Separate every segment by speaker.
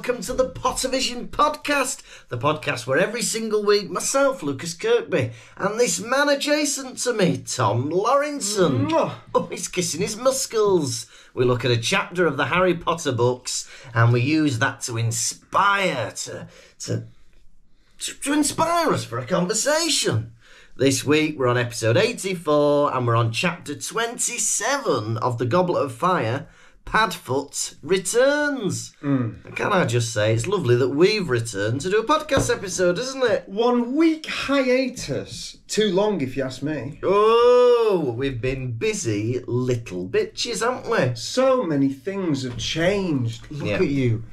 Speaker 1: welcome to the Pottervision podcast, the podcast where every single week myself, Lucas Kirkby, and this man adjacent to me, Tom Lawrenson, he's kissing his muscles. We look at a chapter of the Harry Potter books and we use that to inspire, to inspire us for a conversation. This week we're on episode 84 and we're on chapter 27 of The Goblet of Fire, Padfoot Returns. And can I just say, it's lovely that we've returned to do a podcast episode, isn't it?
Speaker 2: 1 week hiatus. Too long, if you ask me.
Speaker 1: Oh, we've been busy little bitches, haven't we?
Speaker 2: So many things have changed. Look at you.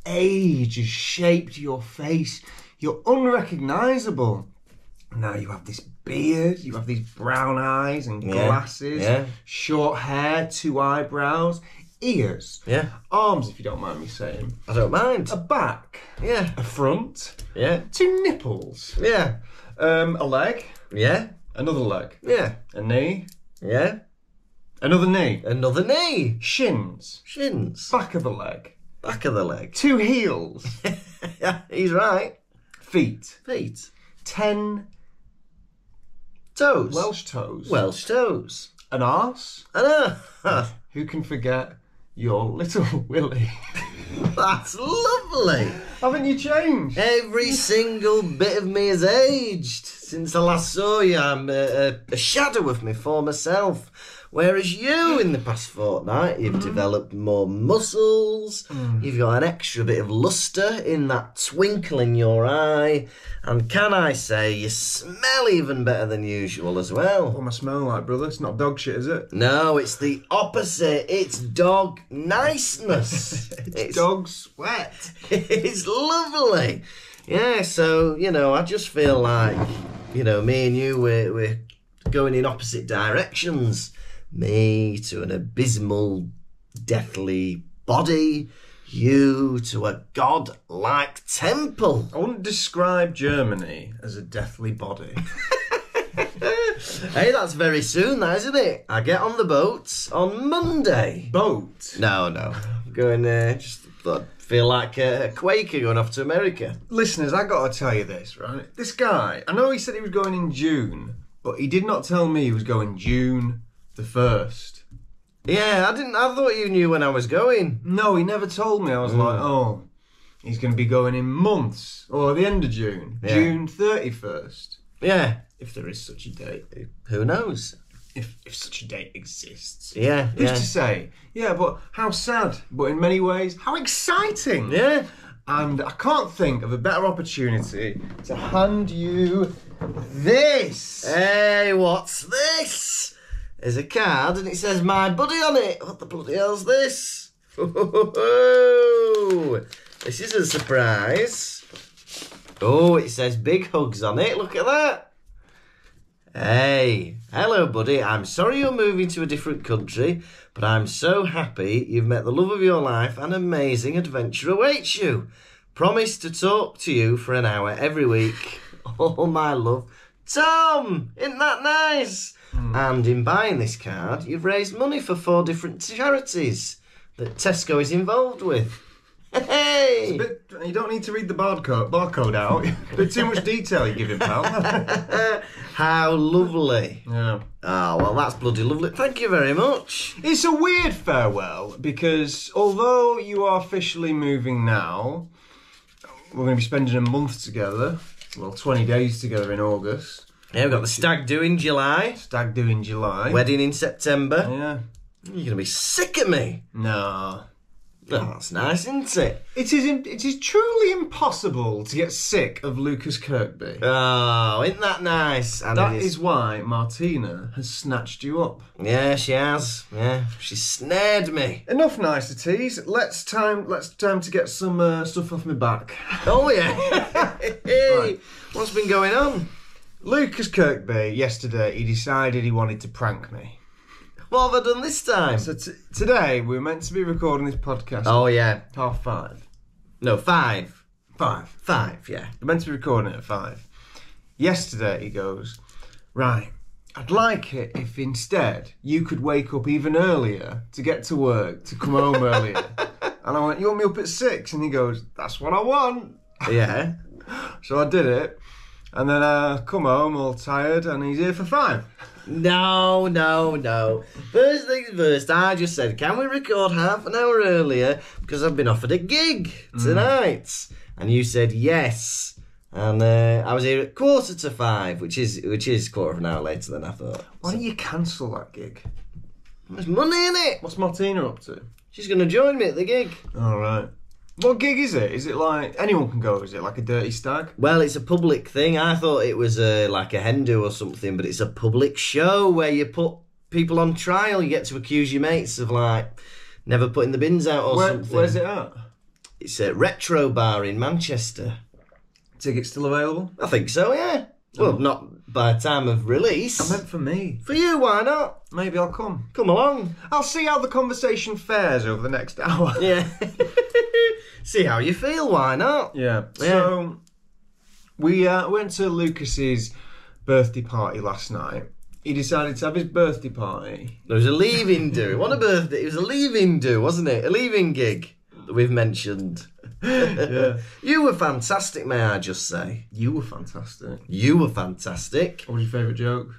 Speaker 2: Age has shaped your face. You're unrecognisable. Now you have this beard, you have these brown eyes and glasses, short hair, 2 eyebrows, ears, arms, if you don't mind me saying.
Speaker 1: I don't mind.
Speaker 2: A back, a front, 2 nipples, a leg, another leg, a knee, another knee,
Speaker 1: another knee,
Speaker 2: shins, back of the leg, 2 heels.
Speaker 1: Yeah, he's right.
Speaker 2: Feet, 10
Speaker 1: toes,
Speaker 2: Welsh toes, an arse, Who can forget your little Willy?
Speaker 1: That's lovely.
Speaker 2: Haven't you changed?
Speaker 1: Every single bit of me has aged since I last saw you. I'm a shadow of my former self. Whereas you, in the past fortnight, you've developed more muscles, you've got an extra bit of lustre in that twinkle in your eye, and can I say, you smell even better than usual as well.
Speaker 2: What am I smelling like, brother? It's not dog shit, is it?
Speaker 1: No, it's the opposite. It's dog niceness.
Speaker 2: it's dog sweat.
Speaker 1: It's lovely. Yeah, so, I just feel like, me and you, we're going in opposite directions. Me to an abysmal, deathly body, you to a god-like temple.
Speaker 2: I wouldn't describe Germany as a deathly body.
Speaker 1: Hey, that's very soon, that, isn't it? I get on the boat on Monday.
Speaker 2: Boat?
Speaker 1: No. I'm going, just feel like a Quaker going off to America.
Speaker 2: Listeners, I got to tell you this, right? This guy, I know he said he was going in June, but he did not tell me he was going June the 1st.
Speaker 1: Yeah, I thought you knew when I was going.
Speaker 2: No, he never told me. I was like, he's going to be going in months, or the end of June. Yeah. June 31st.
Speaker 1: Yeah.
Speaker 2: If there is such a date.
Speaker 1: Who knows?
Speaker 2: If such a date exists.
Speaker 1: Yeah.
Speaker 2: Who's to say? Yeah, but how sad. But in many ways, how exciting.
Speaker 1: Yeah.
Speaker 2: And I can't think of a better opportunity to hand you this.
Speaker 1: Hey, what's this? There's a card and it says my buddy on it. What the bloody hell's this? Oh, this is a surprise. Oh, it says big hugs on it. Look at that. Hey, hello buddy. I'm sorry you're moving to a different country, but I'm so happy you've met the love of your life and amazing adventure awaits you. Promise to talk to you for an hour every week. Oh, my love. Tom, isn't that nice? And in buying this card, you've raised money for 4 different charities that Tesco is involved with. Hey!
Speaker 2: You don't need to read the barcode out. A bit too much detail you give him, pal.
Speaker 1: How lovely.
Speaker 2: Yeah.
Speaker 1: Oh, well, that's bloody lovely. Thank you very much.
Speaker 2: It's a weird farewell, because although you are officially moving now, we're going to be spending a month together. Well, 20 days together in August.
Speaker 1: Yeah, we've got the stag do in July. Wedding in September.
Speaker 2: Yeah.
Speaker 1: You're going to be sick of me.
Speaker 2: No.
Speaker 1: Oh, that's nice, isn't it?
Speaker 2: It is truly impossible to get sick of Lucas Kirkby.
Speaker 1: Oh, isn't that nice? And
Speaker 2: that is why Martina has snatched you up.
Speaker 1: Yeah, she has. Yeah, she snared me.
Speaker 2: Enough niceties. Let's time to get some stuff off my back.
Speaker 1: Oh yeah. Right. What's been going on?
Speaker 2: Lucas Kirkby, yesterday, he decided he wanted to prank me.
Speaker 1: What have I done this time?
Speaker 2: So today, we were meant to be recording this podcast.
Speaker 1: Oh, yeah.
Speaker 2: 5:30.
Speaker 1: No, 5.
Speaker 2: 5.
Speaker 1: 5, yeah.
Speaker 2: We're meant to be recording it at 5. Yesterday, he goes, right, I'd like it if instead you could wake up even earlier to get to work, to come home earlier. And I went, you want me up at 6? And he goes, that's what I want.
Speaker 1: Yeah.
Speaker 2: So I did it. And then I come home all tired and he's here for 5.
Speaker 1: No. First things first, I just said, can we record half an hour earlier? Because I've been offered a gig tonight. And you said yes. And I was here at 4:45, which is quarter of an hour later than I thought.
Speaker 2: Why don't you cancel that gig?
Speaker 1: There's money in it.
Speaker 2: What's Martina up to?
Speaker 1: She's going to join me at the gig.
Speaker 2: All right. What gig is it? Is it like anyone can go? Is it like a dirty stag?
Speaker 1: Well, it's a public thing. I thought it was like a hen do or something, but it's a public show where you put people on trial. You get to accuse your mates of like never putting the bins out or something.
Speaker 2: Where's it at?
Speaker 1: It's a Retro Bar in Manchester.
Speaker 2: Tickets still available?
Speaker 1: I think so, yeah. Well, not by time of release.
Speaker 2: I meant for me.
Speaker 1: For you, why not?
Speaker 2: Maybe I'll come.
Speaker 1: Come along.
Speaker 2: I'll see how the conversation fares over the next hour.
Speaker 1: Yeah. See how you feel, why not?
Speaker 2: Yeah. So, we went to Lucas's birthday party last night. He decided to have his birthday party.
Speaker 1: There was a leaving do. What a birthday. It was a leaving do, wasn't it? A leaving gig that we've mentioned.
Speaker 2: Yeah.
Speaker 1: You were fantastic, may I just say.
Speaker 2: You were fantastic.
Speaker 1: You were fantastic.
Speaker 2: What was your favourite joke?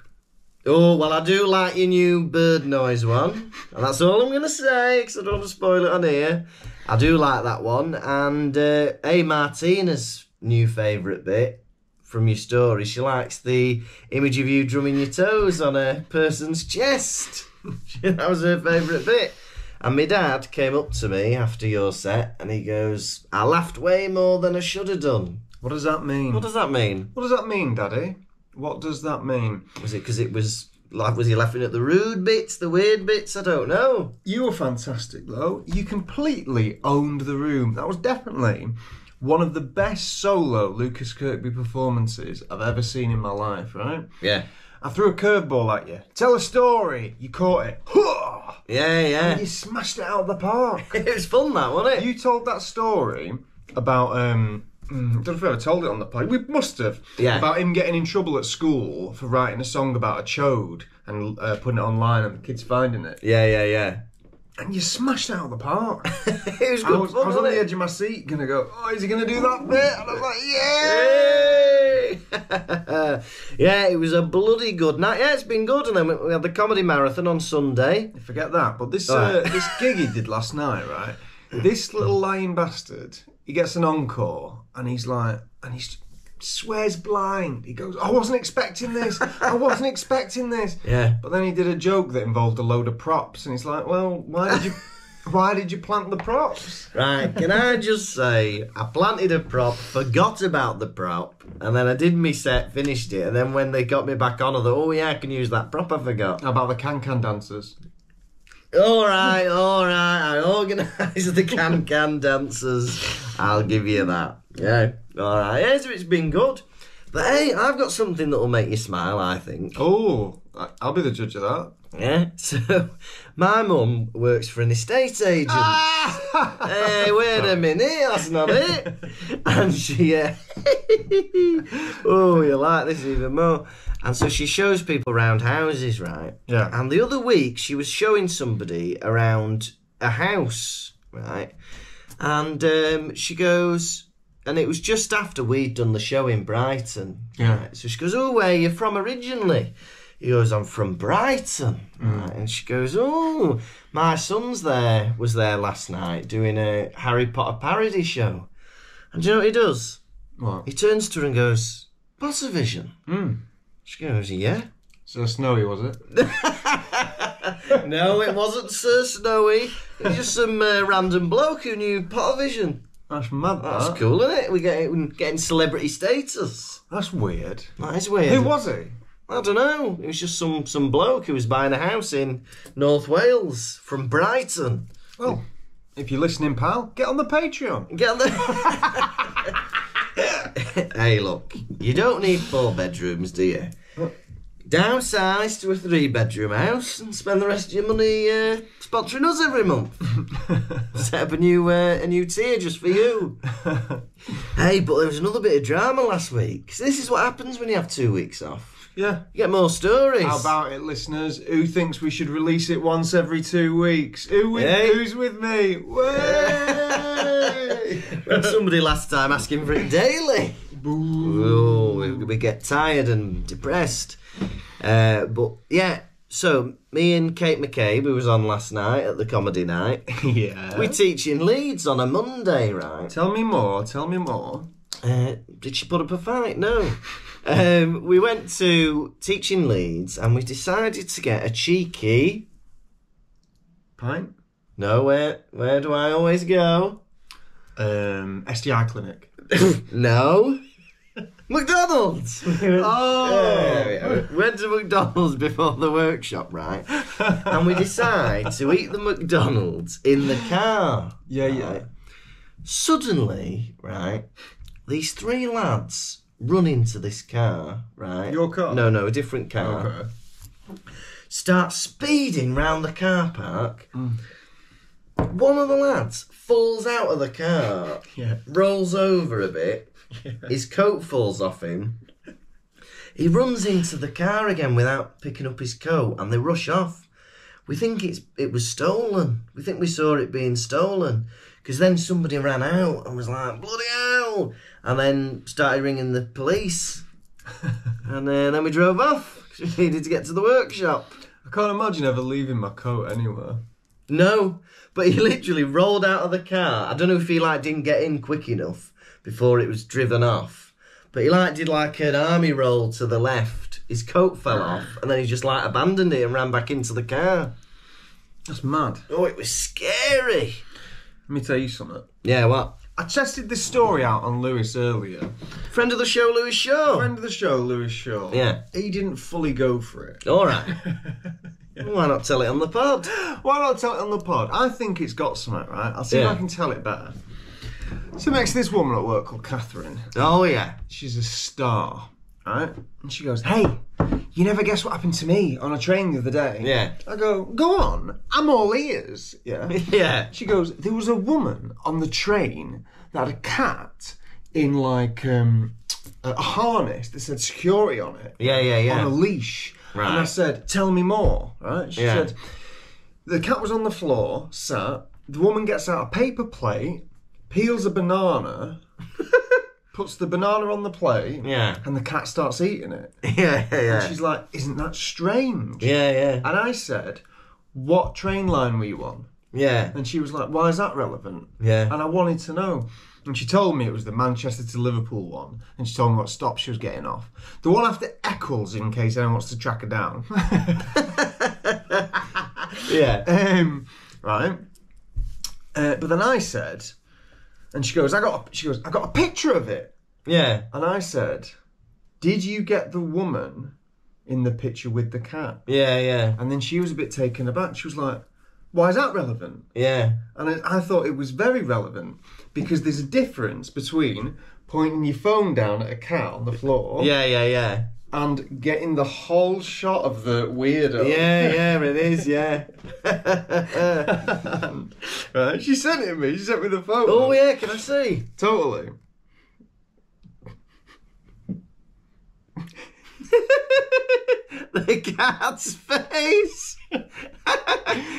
Speaker 1: Oh, well, I do like your new bird noise one. And that's all I'm going to say, because I don't want to spoil it on here. I do like that one. And Martina's new favourite bit from your story, she likes the image of you drumming your toes on a person's chest. That was her favourite bit. And my dad came up to me after your set and he goes, I laughed way more than I should have done.
Speaker 2: What does that mean?
Speaker 1: What does that mean?
Speaker 2: What does that mean, Daddy? What does that mean?
Speaker 1: Was it because it was he laughing at the rude bits, the weird bits? I don't know.
Speaker 2: You were fantastic, though. You completely owned the room. That was definitely one of the best solo Lucas Kirkby performances I've ever seen in my life, right?
Speaker 1: Yeah.
Speaker 2: I threw a curveball at you. Tell a story. You caught it.
Speaker 1: Yeah.
Speaker 2: And you smashed it out of the park.
Speaker 1: It was fun, that, wasn't it?
Speaker 2: You told that story about, I don't know if I ever told it on the pod. We must have.
Speaker 1: Yeah.
Speaker 2: About him getting in trouble at school for writing a song about a chode and putting it online and the kids finding it.
Speaker 1: Yeah.
Speaker 2: And you smashed it out of the park.
Speaker 1: It was good fun,
Speaker 2: I was on the edge of my seat going to go, oh, is he going to do that bit? And I was like,
Speaker 1: yeah! Yeah, it was a bloody good night. Yeah, it's been good. And then we had the comedy marathon on Sunday.
Speaker 2: Forget that. But this this gig he did last night, right? This little lying bastard, he gets an encore and he's swears blind. He goes, I wasn't expecting this.
Speaker 1: Yeah.
Speaker 2: But then he did a joke that involved a load of props and he's like, well, why did you plant the props?
Speaker 1: Right, can I just say, I planted a prop, forgot about the prop, and then I did my set, finished it, and then when they got me back on, I thought, oh yeah, I can use that prop I forgot.
Speaker 2: How about the can-can dancers?
Speaker 1: All right, I organised the can-can dancers. I'll give you that. Yeah, all right. Yeah, so it's been good. But hey, I've got something that will make you smile, I think.
Speaker 2: Oh, I'll be the judge of that.
Speaker 1: Yeah, so my mum works for an estate agent. Hey, wait a minute, that's not it. And she, oh, you like this even more. And so she shows people around houses, right?
Speaker 2: Yeah.
Speaker 1: And the other week, she was showing somebody around a house, right? And she goes, and it was just after we'd done the show in Brighton.
Speaker 2: Yeah.
Speaker 1: Right? So she goes, oh, where are you from originally? He goes, I'm from Brighton. Right? And she goes, oh, my son's was there last night doing a Harry Potter parody show. And do you know what he does?
Speaker 2: What?
Speaker 1: He turns to her and goes, Pottervision. She goes, yeah.
Speaker 2: So snowy, was it?
Speaker 1: No, it wasn't Sir Snowy. It was just some random bloke who knew Pottervision.
Speaker 2: That's mad,
Speaker 1: That's
Speaker 2: that.
Speaker 1: cool, isn't it? We're getting celebrity status.
Speaker 2: That's weird.
Speaker 1: That is weird.
Speaker 2: Who was he?
Speaker 1: I don't know. It was just some bloke who was buying a house in North Wales from Brighton.
Speaker 2: Well, if you're listening, pal, get on the Patreon.
Speaker 1: Get on the... Hey, look, you don't need 4 bedrooms, do you? Downsize to a 3-bedroom house and spend the rest of your money sponsoring us every month. Set up a new tier just for you. Hey, but there was another bit of drama last week. 'Cause this is what happens when you have 2 weeks off.
Speaker 2: Yeah.
Speaker 1: You get more stories.
Speaker 2: How about it, listeners? Who thinks we should release it once every 2 weeks? Who's with me? Way!
Speaker 1: We had somebody last time asking for it daily. Ooh, we get tired and depressed. But yeah, so me and Kate McCabe, who was on last night at the comedy night,
Speaker 2: Yeah.
Speaker 1: we teach in Leeds on a Monday, right?
Speaker 2: Tell me more.
Speaker 1: Did she put up a fight? No. We went to teach in Leeds and we decided to get a cheeky...
Speaker 2: Pint?
Speaker 1: No, where do I always go?
Speaker 2: STI clinic.
Speaker 1: No. McDonald's!
Speaker 2: Oh!
Speaker 1: We went to McDonald's before the workshop, right? And we decide to eat the McDonald's in the car.
Speaker 2: Yeah.
Speaker 1: Right? Suddenly, right, these 3 lads run into this car, right?
Speaker 2: Your car?
Speaker 1: No, a different car.
Speaker 2: Okay.
Speaker 1: Start speeding round the car park. One of the lads falls out of the car, rolls over a bit, his coat falls off him. He runs into the car again without picking up his coat and they rush off. We think it was stolen. We think we saw it being stolen. Because then somebody ran out and was like, bloody hell! And then started ringing the police. And then we drove off because we needed to get to the workshop.
Speaker 2: I can't imagine ever leaving my coat anywhere.
Speaker 1: No, but he literally rolled out of the car. I don't know if he didn't get in quick enough before it was driven off. But he did an army roll to the left. His coat fell off and then he just abandoned it and ran back into the car.
Speaker 2: That's mad.
Speaker 1: Oh, it was scary.
Speaker 2: Let me tell you something.
Speaker 1: Yeah, what?
Speaker 2: I tested this story out on Lewis earlier.
Speaker 1: Friend of the show, Lewis Shaw.
Speaker 2: Friend of the show, Lewis Shaw.
Speaker 1: Yeah.
Speaker 2: He didn't fully go for it.
Speaker 1: All right. Why not tell it on the pod?
Speaker 2: Why not tell it on the pod? I think it's got something, right? I'll see if I can tell it better. So next to this woman at work called Catherine.
Speaker 1: Oh, yeah.
Speaker 2: She's a star, right? And she goes, hey, you never guess what happened to me on a train the other day.
Speaker 1: Yeah.
Speaker 2: I go on. I'm all ears. Yeah.
Speaker 1: Yeah.
Speaker 2: She goes, there was a woman on the train that had a cat in a harness that said security on it.
Speaker 1: Yeah.
Speaker 2: On a leash.
Speaker 1: Right.
Speaker 2: And I said, tell me more. Right? She
Speaker 1: Yeah.
Speaker 2: said, the cat was on the floor, sat. The woman gets out a paper plate, peels a banana, puts the banana on the plate, and the cat starts eating it.
Speaker 1: Yeah.
Speaker 2: And she's like, isn't that strange?
Speaker 1: Yeah.
Speaker 2: And I said, what train line were you on?
Speaker 1: Yeah.
Speaker 2: And she was like, why is that relevant?
Speaker 1: Yeah.
Speaker 2: And I wanted to know. And she told me it was the Manchester to Liverpool one. And she told me what stop she was getting off. The one after Eccles, in case anyone wants to track her down.
Speaker 1: Yeah.
Speaker 2: Right. But then I said, and she goes, I got a picture of it.
Speaker 1: Yeah.
Speaker 2: And I said, did you get the woman in the picture with the cat?
Speaker 1: Yeah.
Speaker 2: And then she was a bit taken aback. She was like, why is that relevant?
Speaker 1: Yeah.
Speaker 2: And I thought it was very relevant because there's a difference between pointing your phone down at a cat on the floor.
Speaker 1: Yeah.
Speaker 2: And getting the whole shot of the weirdo.
Speaker 1: Yeah, it is, yeah.
Speaker 2: Right, she sent it to me. She sent me the photo.
Speaker 1: Oh, yeah, can I see?
Speaker 2: Totally.
Speaker 1: The cat's face.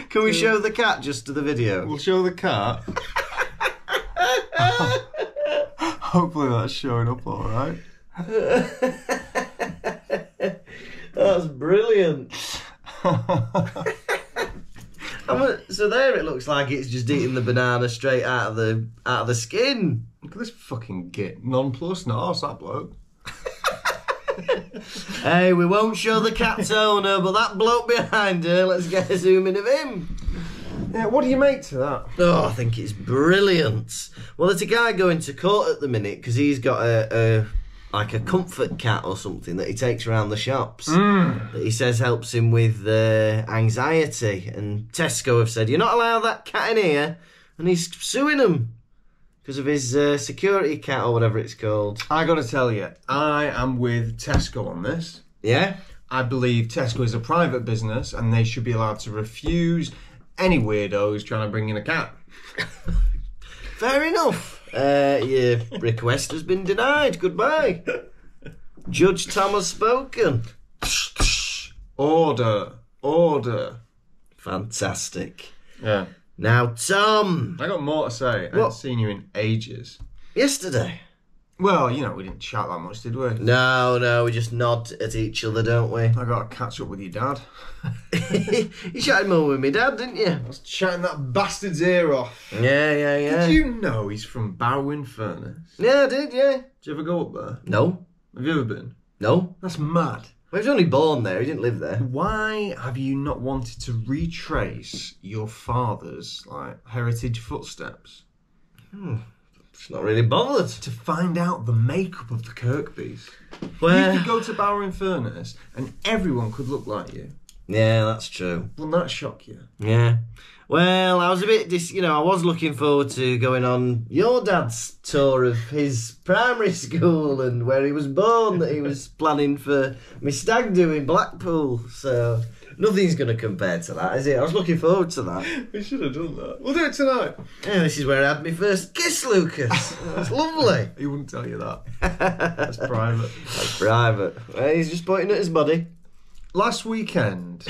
Speaker 1: Can we show the cat just to the video?
Speaker 2: We'll show the cat. Hopefully that's showing up all right.
Speaker 1: That's brilliant. So there it looks like it's just eating the banana straight out of the skin.
Speaker 2: Look at this fucking git. Nonplussed, arse, that bloke.
Speaker 1: Hey, we won't show the cat's owner, but that bloke behind her, let's get a zoom in of him.
Speaker 2: Yeah, what do you make to that?
Speaker 1: Oh, I think it's brilliant. Well, there's a guy going to court at the minute because he's got a comfort cat or something that he takes around the shops that he says helps him with anxiety. And Tesco have said, you're not allowed that cat in here. And he's suing them because of his security cat or whatever it's called.
Speaker 2: I got to tell you, I am with Tesco on this.
Speaker 1: Yeah?
Speaker 2: I believe Tesco is a private business and they should be allowed to refuse any weirdo who's trying to bring in a cat.
Speaker 1: Fair enough. Your request has been denied. Goodbye. Judge Tom has spoken.
Speaker 2: Order.
Speaker 1: Fantastic.
Speaker 2: Yeah.
Speaker 1: Now, Tom.
Speaker 2: I got more to say. I haven't seen you in ages.
Speaker 1: Yesterday.
Speaker 2: Well, we didn't chat that much, did we?
Speaker 1: No, we just nod at each other, don't we?
Speaker 2: I got to catch up with your dad.
Speaker 1: You chatted more with me, Dad, didn't you?
Speaker 2: I was chatting that bastard's ear off.
Speaker 1: Yeah.
Speaker 2: Did you know he's from Barrow-in-Furness?
Speaker 1: Yeah, I did, yeah.
Speaker 2: Did you ever go up there?
Speaker 1: No.
Speaker 2: Have you ever been?
Speaker 1: No.
Speaker 2: That's mad.
Speaker 1: Well, he was only born there, he didn't live there.
Speaker 2: Why have you not wanted to retrace your father's heritage footsteps?
Speaker 1: It's not really bothered.
Speaker 2: To find out the makeup of the Kirkbys.
Speaker 1: Well,
Speaker 2: you could go to Barrow-in-Furness and everyone could look like you.
Speaker 1: Yeah, that's true.
Speaker 2: Wouldn't that shock you?
Speaker 1: Yeah. Well, I was a bit, I was looking forward to going on your dad's tour of his primary school and where he was born, that he was planning for my stag do in Blackpool. So nothing's going to compare to that, is it? I was looking forward to that.
Speaker 2: We should have done that. We'll do it tonight.
Speaker 1: Yeah, this is where I had my first kiss, Lucas. That's lovely.
Speaker 2: He wouldn't tell you that. That's private.
Speaker 1: That's private. Well, he's just pointing at his body.
Speaker 2: Last weekend,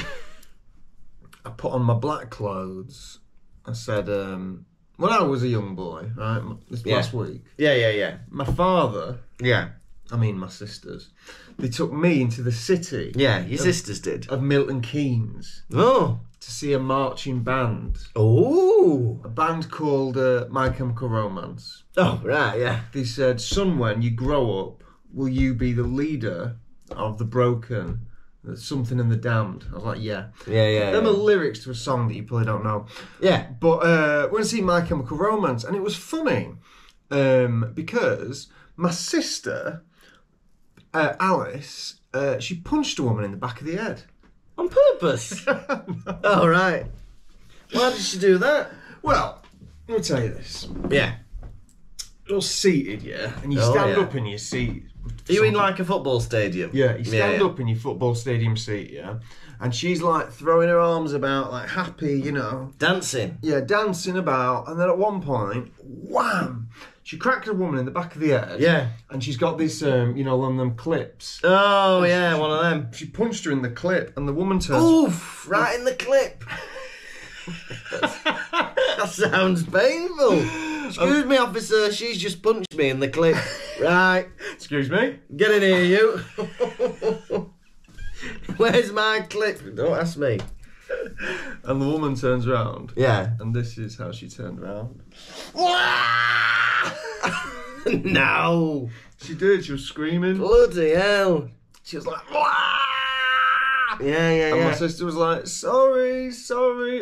Speaker 2: I put on my black clothes. I said, when I was a young boy, right, last week.
Speaker 1: Yeah.
Speaker 2: My father, my sisters, they took me into the city.
Speaker 1: Yeah, your sisters did.
Speaker 2: Of Milton Keynes.
Speaker 1: Oh.
Speaker 2: To see a marching band.
Speaker 1: Oh.
Speaker 2: A band called My Chemical Romance.
Speaker 1: Oh, right, yeah.
Speaker 2: They said, son, when you grow up, will you be the leader of the Broken? Something in the Damned. I was like, yeah.
Speaker 1: Yeah.
Speaker 2: Them are lyrics to a song that you probably don't know.
Speaker 1: Yeah.
Speaker 2: But we went to see My Chemical Romance, and it was funny because my sister, Alice, she punched a woman in the back of the head.
Speaker 1: On purpose? Oh, right. Why did she do that?
Speaker 2: Well, let me tell you this.
Speaker 1: Yeah.
Speaker 2: You're seated, yeah, and you stand up in your seat.
Speaker 1: Are you in like a football stadium?
Speaker 2: Yeah, you stand up in your football stadium seat, yeah, and she's like throwing her arms about, like happy,
Speaker 1: Dancing?
Speaker 2: Yeah, dancing about, and then at one point, wham! She cracked a woman in the back of the head.
Speaker 1: Yeah.
Speaker 2: And she's got this, one of them clips.
Speaker 1: Oh, yeah, one of them.
Speaker 2: She punched her in the clip, and the woman turns...
Speaker 1: Oof! Right in the clip. That sounds painful. Excuse me, officer, she's just punched me in the clip. Right.
Speaker 2: Excuse me?
Speaker 1: Get in here, you. Where's my clip? Don't ask me.
Speaker 2: And the woman turns around.
Speaker 1: Yeah.
Speaker 2: And this is how she turned around.
Speaker 1: No.
Speaker 2: She did. She was screaming.
Speaker 1: Bloody hell.
Speaker 2: She was like...
Speaker 1: Yeah.
Speaker 2: And my sister was like, sorry.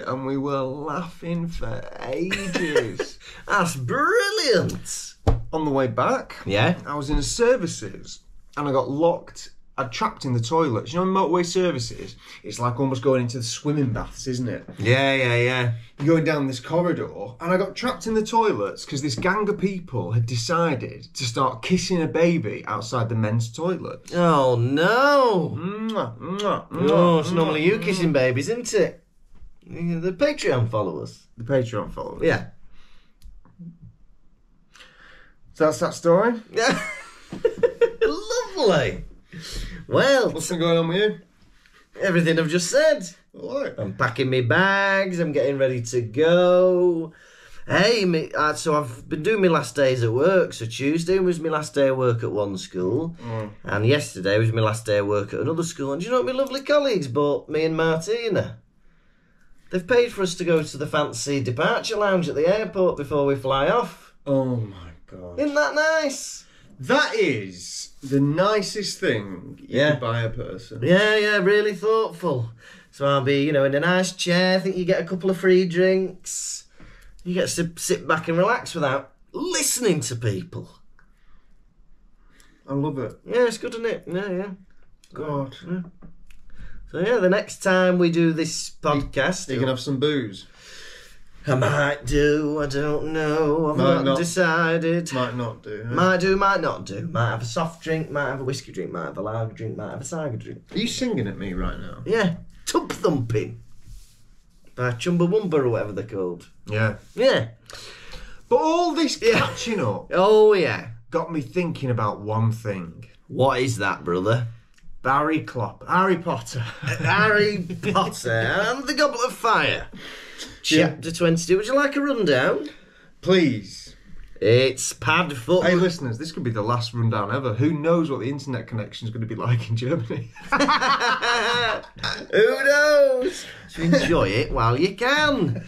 Speaker 2: And we were laughing for ages.
Speaker 1: That's brilliant.
Speaker 2: On the way back, I was in a services and I got locked. I'd trapped in the toilets. You know, in motorway services, it's like almost going into the swimming baths, isn't it?
Speaker 1: Yeah.
Speaker 2: You're going down this corridor, and I got trapped in the toilets because this gang of people had decided to start kissing a baby outside the men's toilets.
Speaker 1: Oh, no.
Speaker 2: Oh,
Speaker 1: it's normally you kissing babies, isn't it? The Patreon followers.
Speaker 2: The Patreon followers.
Speaker 1: Yeah.
Speaker 2: So that's that story?
Speaker 1: Yeah. Lovely. Well,
Speaker 2: what's been going on with you?
Speaker 1: Everything I've just said.
Speaker 2: All right.
Speaker 1: I'm packing my bags. I'm getting ready to go. Hey, so I've been doing my last days at work. So Tuesday was my last day of work at one school. And yesterday was my last day of work at another school. And do you know what my lovely colleagues bought me and Martina? They've paid for us to go to the fancy departure lounge at the airport before we fly off.
Speaker 2: Oh, my God.
Speaker 1: Isn't that nice?
Speaker 2: That is the nicest thing you could buy a person.
Speaker 1: Yeah, really thoughtful. So I'll be, in a nice chair. I think you get a couple of free drinks. You get to sit back and relax without listening to people.
Speaker 2: I love it.
Speaker 1: Yeah, it's good, isn't it? Yeah.
Speaker 2: God.
Speaker 1: Yeah. So the next time we do this podcast...
Speaker 2: You can have some booze.
Speaker 1: I might do, I don't know, I've not decided.
Speaker 2: Might not do.
Speaker 1: Might do, might not do. Might have a soft drink, might have a whiskey drink, might have a lager drink, might have a cider drink.
Speaker 2: Are you singing at me right now?
Speaker 1: Yeah. Tub Thumping by Chumbawamba or whatever they're called.
Speaker 2: Yeah.
Speaker 1: Yeah.
Speaker 2: But all this catching up
Speaker 1: oh, yeah.
Speaker 2: got me thinking about one thing.
Speaker 1: What is that, brother?
Speaker 2: Harry Potter.
Speaker 1: Harry Potter and the Goblet of Fire. Chapter 22. Would you like a rundown?
Speaker 2: Please.
Speaker 1: It's Padfoot.
Speaker 2: Hey, listeners, this could be the last rundown ever. Who knows what the internet connection is going to be like in Germany?
Speaker 1: Who knows? So enjoy it while you can.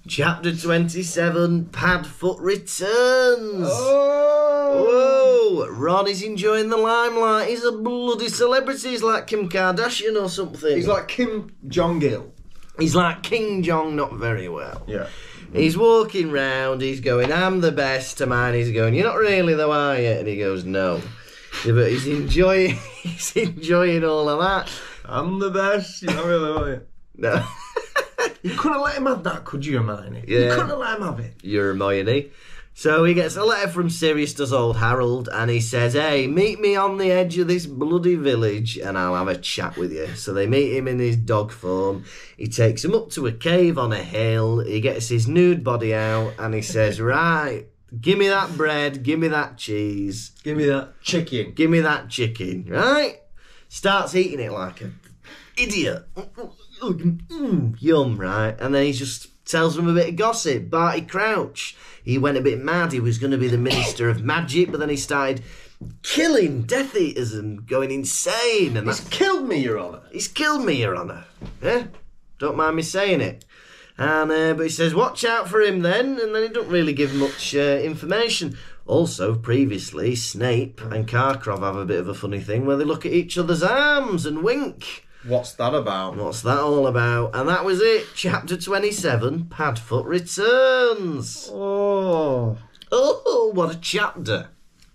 Speaker 1: Chapter 27, Padfoot returns.
Speaker 2: Oh!
Speaker 1: Whoa! Ron is enjoying the limelight. He's a bloody celebrity. He's like Kim Kardashian or something.
Speaker 2: He's like Kim Jong-il.
Speaker 1: He's like King Jong, not very well.
Speaker 2: Yeah.
Speaker 1: He's walking round, he's going, I'm the best to mine. He's going, you're not really though, are you? And he goes, no. Yeah, but he's enjoying all of that.
Speaker 2: I'm the best, you're not really, are you?
Speaker 1: No.
Speaker 2: You couldn't let him have that, could you, Hermione?
Speaker 1: Yeah.
Speaker 2: You couldn't let him have it.
Speaker 1: You're Hermione. So he gets a letter from Sirius, does old Harold, and he says, hey, meet me on the edge of this bloody village and I'll have a chat with you. So they meet him in his dog form. He takes him up to a cave on a hill. He gets his nude body out and he says, right, give me that bread, give me that cheese.
Speaker 2: Give me that chicken.
Speaker 1: Give me that chicken, right? Starts eating it like an idiot. Yum, right? And then he just tells them a bit of gossip. Barty Crouch, he went a bit mad. He was going to be the Minister of Magic, but then he started killing Death Eaters and going insane. And
Speaker 2: He's killed me, Your Honour.
Speaker 1: He's killed me, Your Honour. Yeah? Don't mind me saying it. And but he says, watch out for him then, and then he don't really give much information. Also, previously, Snape and Karkaroff have a bit of a funny thing where they look at each other's arms and wink.
Speaker 2: What's that about?
Speaker 1: What's that all about? And that was it. Chapter 27, Padfoot returns.
Speaker 2: Oh,
Speaker 1: what a chapter.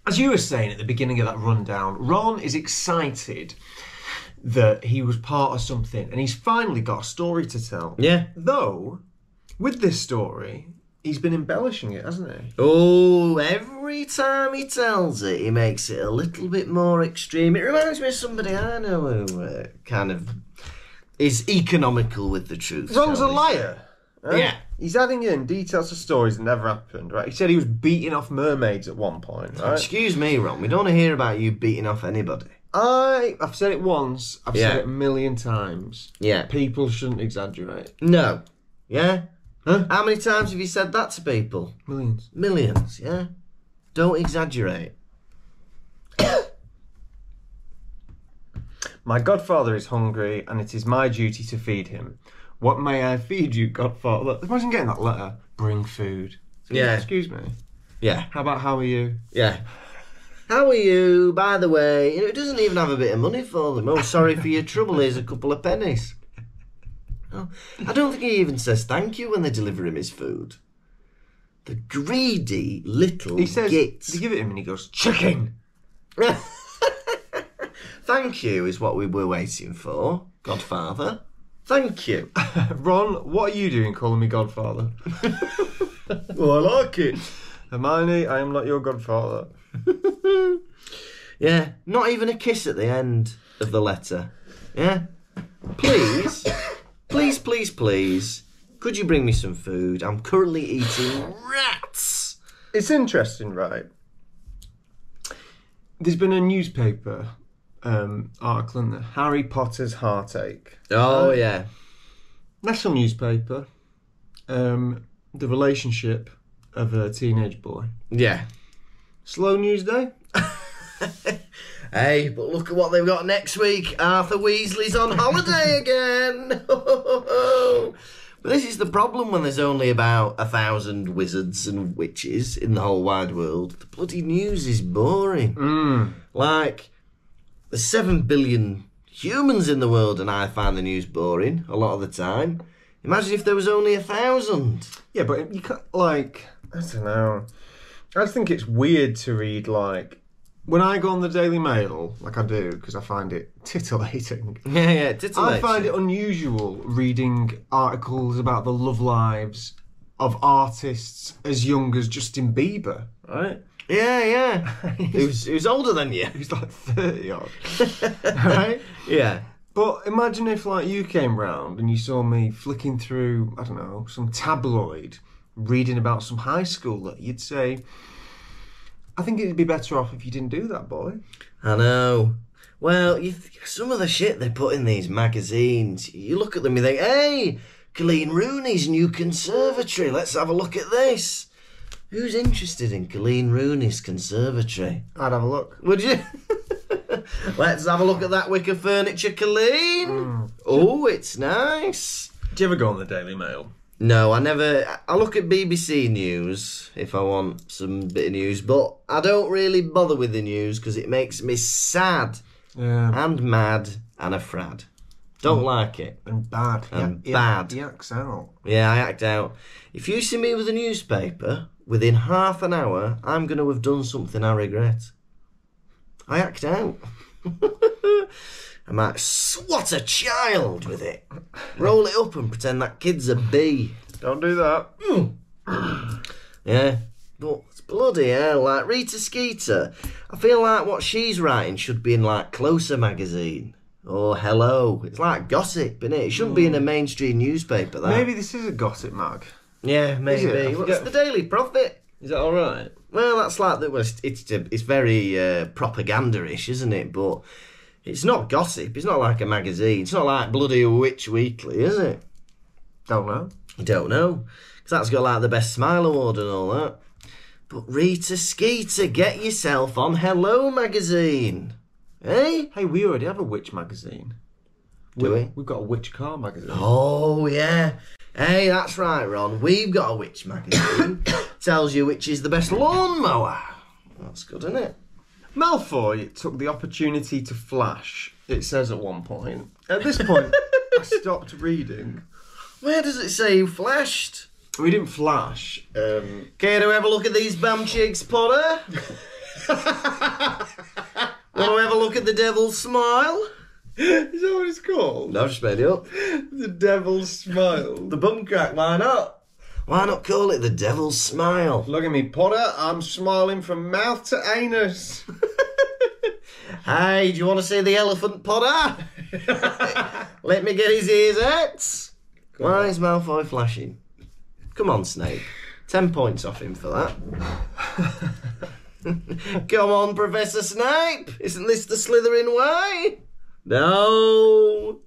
Speaker 2: As you were saying at the beginning of that rundown, Ron is excited that he was part of something and he's finally got a story to tell.
Speaker 1: Yeah.
Speaker 2: Though, with this story, he's been embellishing it, hasn't he?
Speaker 1: Oh, every time he tells it, he makes it a little bit more extreme. It reminds me of somebody I know who kind of is economical with the truth.
Speaker 2: Ron's a liar. Right?
Speaker 1: Yeah.
Speaker 2: He's adding in details of stories that never happened, right? He said he was beating off mermaids at one point, right?
Speaker 1: Excuse me, Ron, we don't want to hear about you beating off anybody.
Speaker 2: I've said it once, I've said it a million times.
Speaker 1: Yeah.
Speaker 2: People shouldn't exaggerate.
Speaker 1: No. Yeah?
Speaker 2: Huh?
Speaker 1: How many times have you said that to people?
Speaker 2: Millions.
Speaker 1: Millions, yeah? Don't exaggerate.
Speaker 2: My godfather is hungry, and it is my duty to feed him. What may I feed you, godfather? Imagine getting that letter. Bring food. Excuse me.
Speaker 1: Yeah.
Speaker 2: How about how are you?
Speaker 1: Yeah. How are you? By the way, it doesn't even have a bit of money for them. Oh, sorry for your trouble. Here's a couple of pennies. Oh, I don't think he even says thank you when they deliver him his food. The greedy little
Speaker 2: He says,
Speaker 1: git.
Speaker 2: they give it him and he goes, chicken!
Speaker 1: Thank you is what we were waiting for, Godfather. Thank you.
Speaker 2: Ron, what are you doing calling me godfather?
Speaker 1: Well, I like it.
Speaker 2: Hermione, I am not your godfather.
Speaker 1: Yeah, not even a kiss at the end of the letter. Yeah? Please, please, could you bring me some food? I'm currently eating rats.
Speaker 2: It's interesting, right? There's been a newspaper article in there, Harry Potter's Heartache.
Speaker 1: Oh, yeah.
Speaker 2: National newspaper. The relationship of a teenage boy.
Speaker 1: Yeah.
Speaker 2: Slow news day.
Speaker 1: Hey, but look at what they've got next week. Arthur Weasley's on holiday again. But this is the problem when there's only about 1,000 wizards and witches in the whole wide world. The bloody news is boring. Like, there's 7 billion humans in the world and I find the news boring a lot of the time. Imagine if there was only 1,000.
Speaker 2: Yeah, but you can't, like, I don't know. I just think it's weird to read, like, when I go on the Daily Mail, like I do, because I find it titillating.
Speaker 1: Yeah, titillating.
Speaker 2: I find it unusual reading articles about the love lives of artists as young as Justin Bieber, right?
Speaker 1: Yeah. He was older than you.
Speaker 2: He was like 30 odd, right?
Speaker 1: Yeah.
Speaker 2: But imagine if, like, you came round and you saw me flicking through, I don't know, some tabloid, reading about some high schooler. You'd say, I think it'd be better off if you didn't do that, boy.
Speaker 1: I know. Well, some of the shit they put in these magazines, you look at them and you think, hey, Colleen Rooney's new conservatory, let's have a look at this. Who's interested in Colleen Rooney's conservatory?
Speaker 2: I'd have a look.
Speaker 1: Would you? Let's have a look at that wicker furniture, Colleen. Oh, it's nice.
Speaker 2: Do you ever go on the Daily Mail?
Speaker 1: No, I never. I look at BBC News if I want some bit of news, but I don't really bother with the news because it makes me sad and mad and afraid. Don't like it.
Speaker 2: And bad.
Speaker 1: Bad.
Speaker 2: He acts out.
Speaker 1: Yeah, I act out. If you see me with a newspaper, within half an hour, I'm going to have done something I regret. I act out. I might swat a child with it. Roll it up and pretend that kid's a bee.
Speaker 2: Don't do that.
Speaker 1: Yeah. But it's bloody hell. Like Rita Skeeter, I feel like what she's writing should be in like Closer magazine. Or Hello. It's like gossip, isn't it? It shouldn't be in a mainstream newspaper, that.
Speaker 2: Maybe this is a gossip mag.
Speaker 1: Yeah, maybe. Well, it's the Daily Prophet.
Speaker 2: Is that alright?
Speaker 1: Well, that's like the. Well, it's very propaganda-ish, isn't it? But it's not gossip. It's not like a magazine. It's not like bloody Witch Weekly, is it?
Speaker 2: Don't know.
Speaker 1: You don't know. Because that's got like the Best Smile Award and all that. But Rita Skeeter, get yourself on Hello magazine. Hey?
Speaker 2: Hey, we already have a witch magazine.
Speaker 1: Do we?
Speaker 2: We've got a witch car magazine.
Speaker 1: Oh, yeah. Hey, that's right, Ron. We've got a witch magazine. Tells you which is the best lawnmower. That's good, isn't it?
Speaker 2: Malfoy took the opportunity to flash, it says at one point. At this point, I stopped reading.
Speaker 1: Where does it say you flashed?
Speaker 2: We didn't flash.
Speaker 1: Care to have a look at these bum cheeks, Potter? Want to have a look at the Devil's Smile?
Speaker 2: Is that what it's called?
Speaker 1: No, I've just made it up.
Speaker 2: The Devil's Smile.
Speaker 1: The bum crack, why not? Why not call it the Devil's Smile?
Speaker 2: Look at me, Potter. I'm smiling from mouth to anus.
Speaker 1: Hey, do you want to see the elephant, Potter? Let me get his ears out. Why is Malfoy flashing? Come on, Snape. 10 points off him for that. Come on, Professor Snape. Isn't this the Slytherin way? No.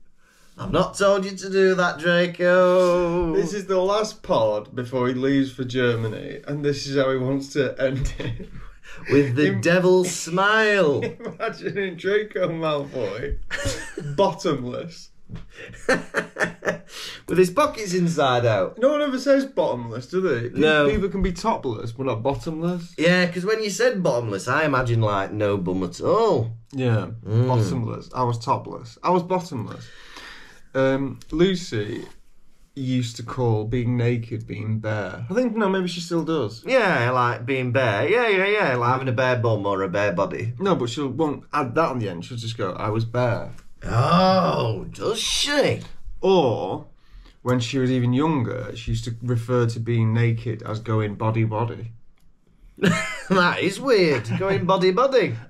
Speaker 1: I've not told you to do that, Draco.
Speaker 2: This is the last pod before he leaves for Germany, and this is how he wants to end it.
Speaker 1: With the Devil's Smile.
Speaker 2: Imagining Draco Malfoy bottomless.
Speaker 1: With his pockets inside out.
Speaker 2: No one ever says bottomless, do they?
Speaker 1: No.
Speaker 2: People can be topless, but not bottomless.
Speaker 1: Yeah, because when you said bottomless, I imagine like no bum at all.
Speaker 2: Yeah, bottomless. I was topless. I was bottomless. Lucy used to call being naked being bare. I think, no, maybe she still does.
Speaker 1: Yeah, like being bare. Yeah, like having a bare bum or a bare body.
Speaker 2: No, but she won't add that on the end. She'll just go, I was bare.
Speaker 1: Oh, does she?
Speaker 2: Or, when she was even younger, she used to refer to being naked as going body.
Speaker 1: That is weird. Going body.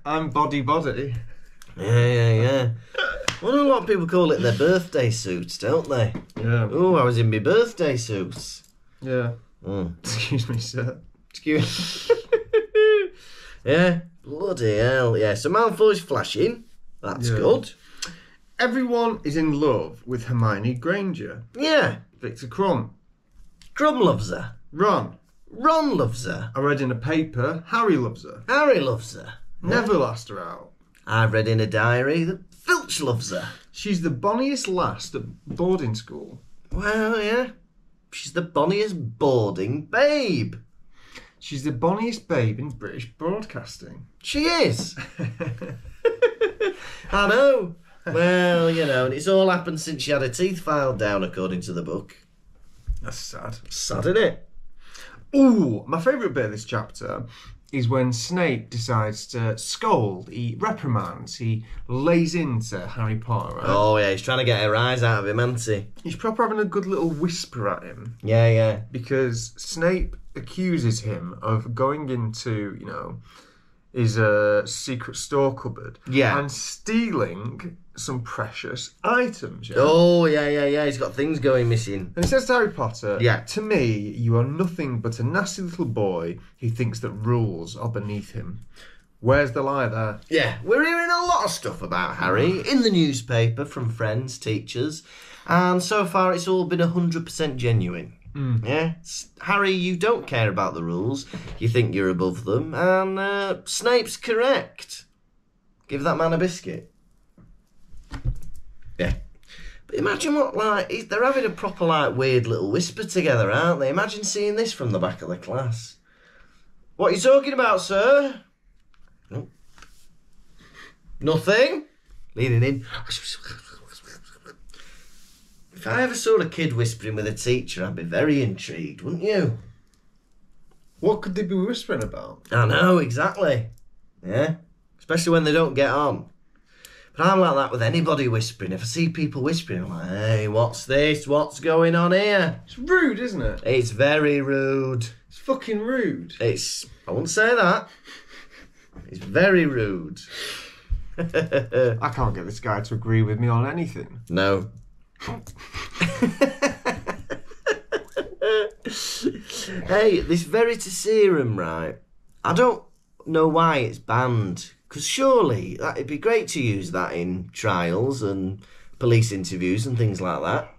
Speaker 2: I'm body.
Speaker 1: Yeah. Well, a lot of people call it their birthday suits, don't they?
Speaker 2: Yeah.
Speaker 1: Oh, I was in my birthday suits.
Speaker 2: Yeah. Excuse me, sir.
Speaker 1: Excuse Yeah. Bloody hell. Yeah, so Malfoy's flashing. That's good.
Speaker 2: Everyone is in love with Hermione Granger.
Speaker 1: Yeah.
Speaker 2: Victor Crumb.
Speaker 1: Crumb loves her.
Speaker 2: Ron
Speaker 1: loves her.
Speaker 2: I read in a paper, Harry loves her.
Speaker 1: Harry loves her.
Speaker 2: Neville asked her out.
Speaker 1: I've read in a diary that Filch loves her.
Speaker 2: She's the bonniest lass at boarding school.
Speaker 1: Well, yeah. She's the bonniest boarding babe.
Speaker 2: She's the bonniest babe in British broadcasting.
Speaker 1: She is. I know. Well, you know, and it's all happened since she had her teeth filed down, according to the book.
Speaker 2: That's sad.
Speaker 1: Sad, isn't it?
Speaker 2: Ooh, my favourite bit of this chapter is when Snape decides to scold, he reprimands, he lays into Harry Potter, right?
Speaker 1: Oh, yeah, he's trying to get her eyes out of him, hasn't he?
Speaker 2: He's proper having a good little whisper at him.
Speaker 1: Yeah.
Speaker 2: Because Snape accuses him of going into, you know, his secret store cupboard.
Speaker 1: Yeah.
Speaker 2: And stealing some precious items, yeah?
Speaker 1: Oh, yeah. He's got things going missing.
Speaker 2: And he says to Harry Potter,
Speaker 1: Yeah.
Speaker 2: To me, you are nothing but a nasty little boy who thinks that rules are beneath him. Where's the lie there?
Speaker 1: Yeah, we're hearing a lot of stuff about Harry in the newspaper from friends, teachers, and so far it's all been 100% genuine. Yeah, Harry, you don't care about the rules. You think you're above them, and Snape's correct. Give that man a biscuit. Yeah. But imagine what, like, they're having a proper, like, weird little whisper together, aren't they? Imagine seeing this from the back of the class. What are you talking about, sir? No. Nothing? Leaning in. If I ever saw a kid whispering with a teacher, I'd be very intrigued, wouldn't you?
Speaker 2: What could they be whispering about?
Speaker 1: I know, exactly. Yeah. Especially when they don't get on. But I'm like that with anybody whispering. If I see people whispering, I'm like, hey, what's this? What's going on here?
Speaker 2: It's rude, isn't it?
Speaker 1: It's very rude.
Speaker 2: It's fucking rude.
Speaker 1: I wouldn't say that. It's very rude.
Speaker 2: I can't get this guy to agree with me on anything.
Speaker 1: No. Hey, this Veritaserum, right? I don't know why it's banned. Because surely it'd be great to use that in trials and police interviews and things like that.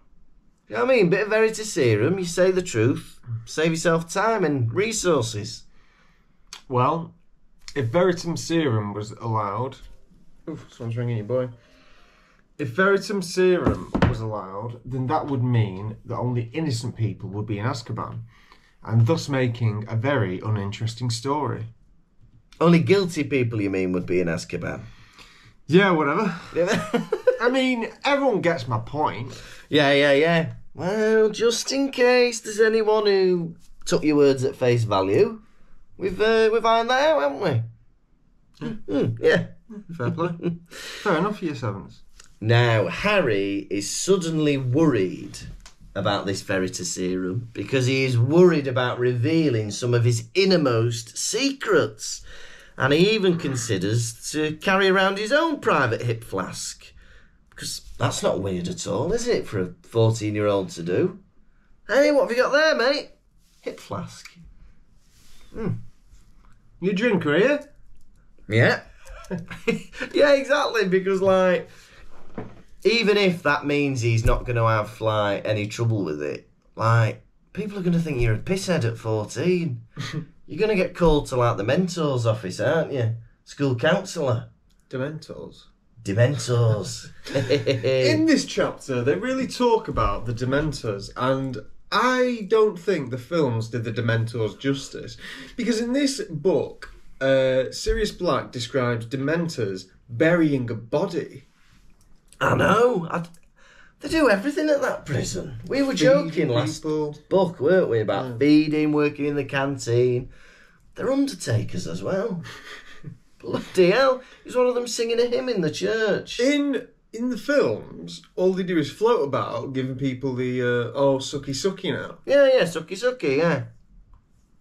Speaker 1: You know what I mean? Bit of Veritaserum, you say the truth, save yourself time and resources.
Speaker 2: Well, if Veritum Serum was allowed... Oof, someone's ringing you, boy. If Veritum Serum was allowed, then that would mean that only innocent people would be in Azkaban, and thus making a very uninteresting story.
Speaker 1: Only guilty people, you mean, would be in Azkaban?
Speaker 2: Yeah, whatever. I mean, everyone gets my point.
Speaker 1: Yeah. Well, just in case there's anyone who took your words at face value, we've ironed that out, haven't we? Yeah.
Speaker 2: Fair play. Fair enough for your sevens.
Speaker 1: Now, Harry is suddenly worried about this Veritaserum because he is worried about revealing some of his innermost secrets. And he even considers to carry around his own private hip flask. Because that's not weird at all, is it, for a 14-year-old to do? Hey, what have you got there, mate? Hip flask.
Speaker 2: You a drinker, are you?
Speaker 1: Yeah. Yeah, exactly, because, like, even if that means he's not going to have, like, any trouble with it, like, people are going to think you're a pisshead at 14. You're going to get called to, like, the mentor's office, aren't you? School counsellor.
Speaker 2: Dementors. In this chapter, they really talk about the Dementors, and I don't think the films did the Dementors justice. Because in this book, Sirius Black describes Dementors burying a body.
Speaker 1: I know. They do everything at that prison. We were joking last book, weren't we, about feeding, working in the canteen. They're undertakers as well. Bloody hell. He's one of them singing a hymn in the church.
Speaker 2: In the films, all they do is float about, giving people the, sucky sucky now.
Speaker 1: Yeah, sucky sucky, yeah.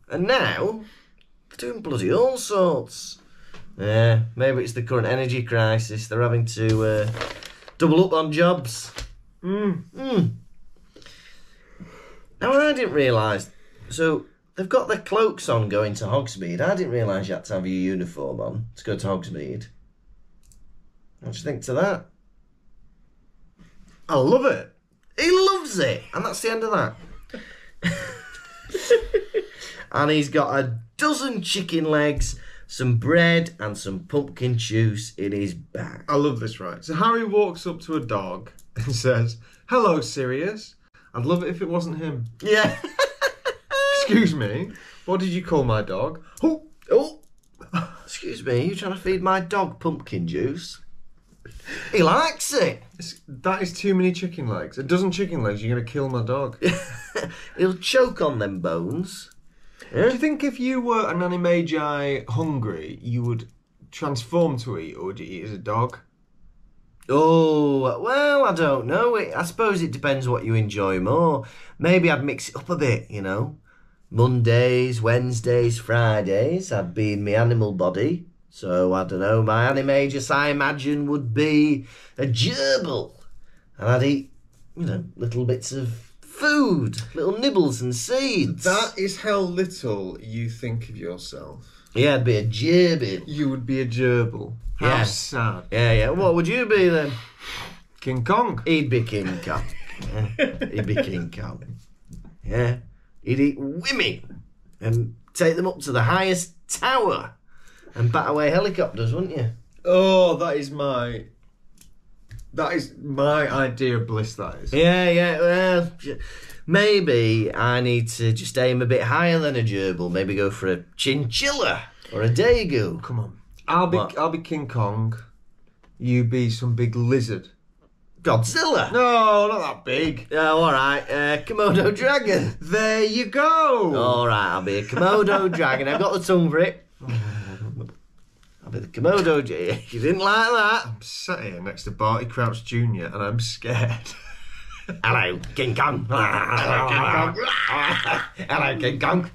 Speaker 1: And now, they're doing bloody all sorts. Yeah, maybe it's the current energy crisis. They're having to double up on jobs. Now, I didn't realise. So, they've got their cloaks on going to Hogsmeade. I didn't realise you had to have your uniform on to go to Hogsmeade. What do you think to that?
Speaker 2: I love it.
Speaker 1: He loves it. And that's the end of that. And he's got a dozen chicken legs, some bread and some pumpkin juice in his bag.
Speaker 2: I love this, right? So Harry walks up to a dog and says, "Hello, Sirius." I'd love it if it wasn't him.
Speaker 1: Yeah.
Speaker 2: Excuse me, what did you call my dog?
Speaker 1: Oh. Excuse me, you trying to feed my dog pumpkin juice? He likes it.
Speaker 2: That is too many chicken legs. A dozen chicken legs, you're going to kill my dog.
Speaker 1: He'll choke on them bones. Yeah.
Speaker 2: Do you think if you were an animagi hungry, you would transform to eat, or would you eat as a dog?
Speaker 1: Oh, well, I don't know. I suppose it depends what you enjoy more. Maybe I'd mix it up a bit, you know. Mondays, Wednesdays, Fridays, I'd be in my animal body. So, I don't know, my animagus, I imagine, would be a gerbil. And I'd eat, you know, little bits of food, little nibbles and seeds.
Speaker 2: That is how little you think of yourself.
Speaker 1: Yeah, I'd be a gerbil.
Speaker 2: You would be a gerbil. How sad.
Speaker 1: Yeah. What would you be then?
Speaker 2: King Kong.
Speaker 1: He'd be King Kong. He'd be King Kong. Yeah. He'd eat women and take them up to the highest tower and bat away helicopters, wouldn't you?
Speaker 2: Oh, that is my idea of bliss, that is.
Speaker 1: Yeah, well, maybe I need to just aim a bit higher than a gerbil. Maybe go for a chinchilla or a daegu.
Speaker 2: Come on. I'll be King Kong. You be some big lizard.
Speaker 1: Godzilla?
Speaker 2: No, not that big.
Speaker 1: Oh, all right. Komodo dragon.
Speaker 2: There you go.
Speaker 1: All right, I'll be a Komodo dragon. I've got the tongue for it. I'll be the Komodo dragon. You didn't like that?
Speaker 2: I'm sat here next to Barty Crouch Jr. and I'm scared.
Speaker 1: Hello, King Kong. Hello, King Kong. Hello, King Kong.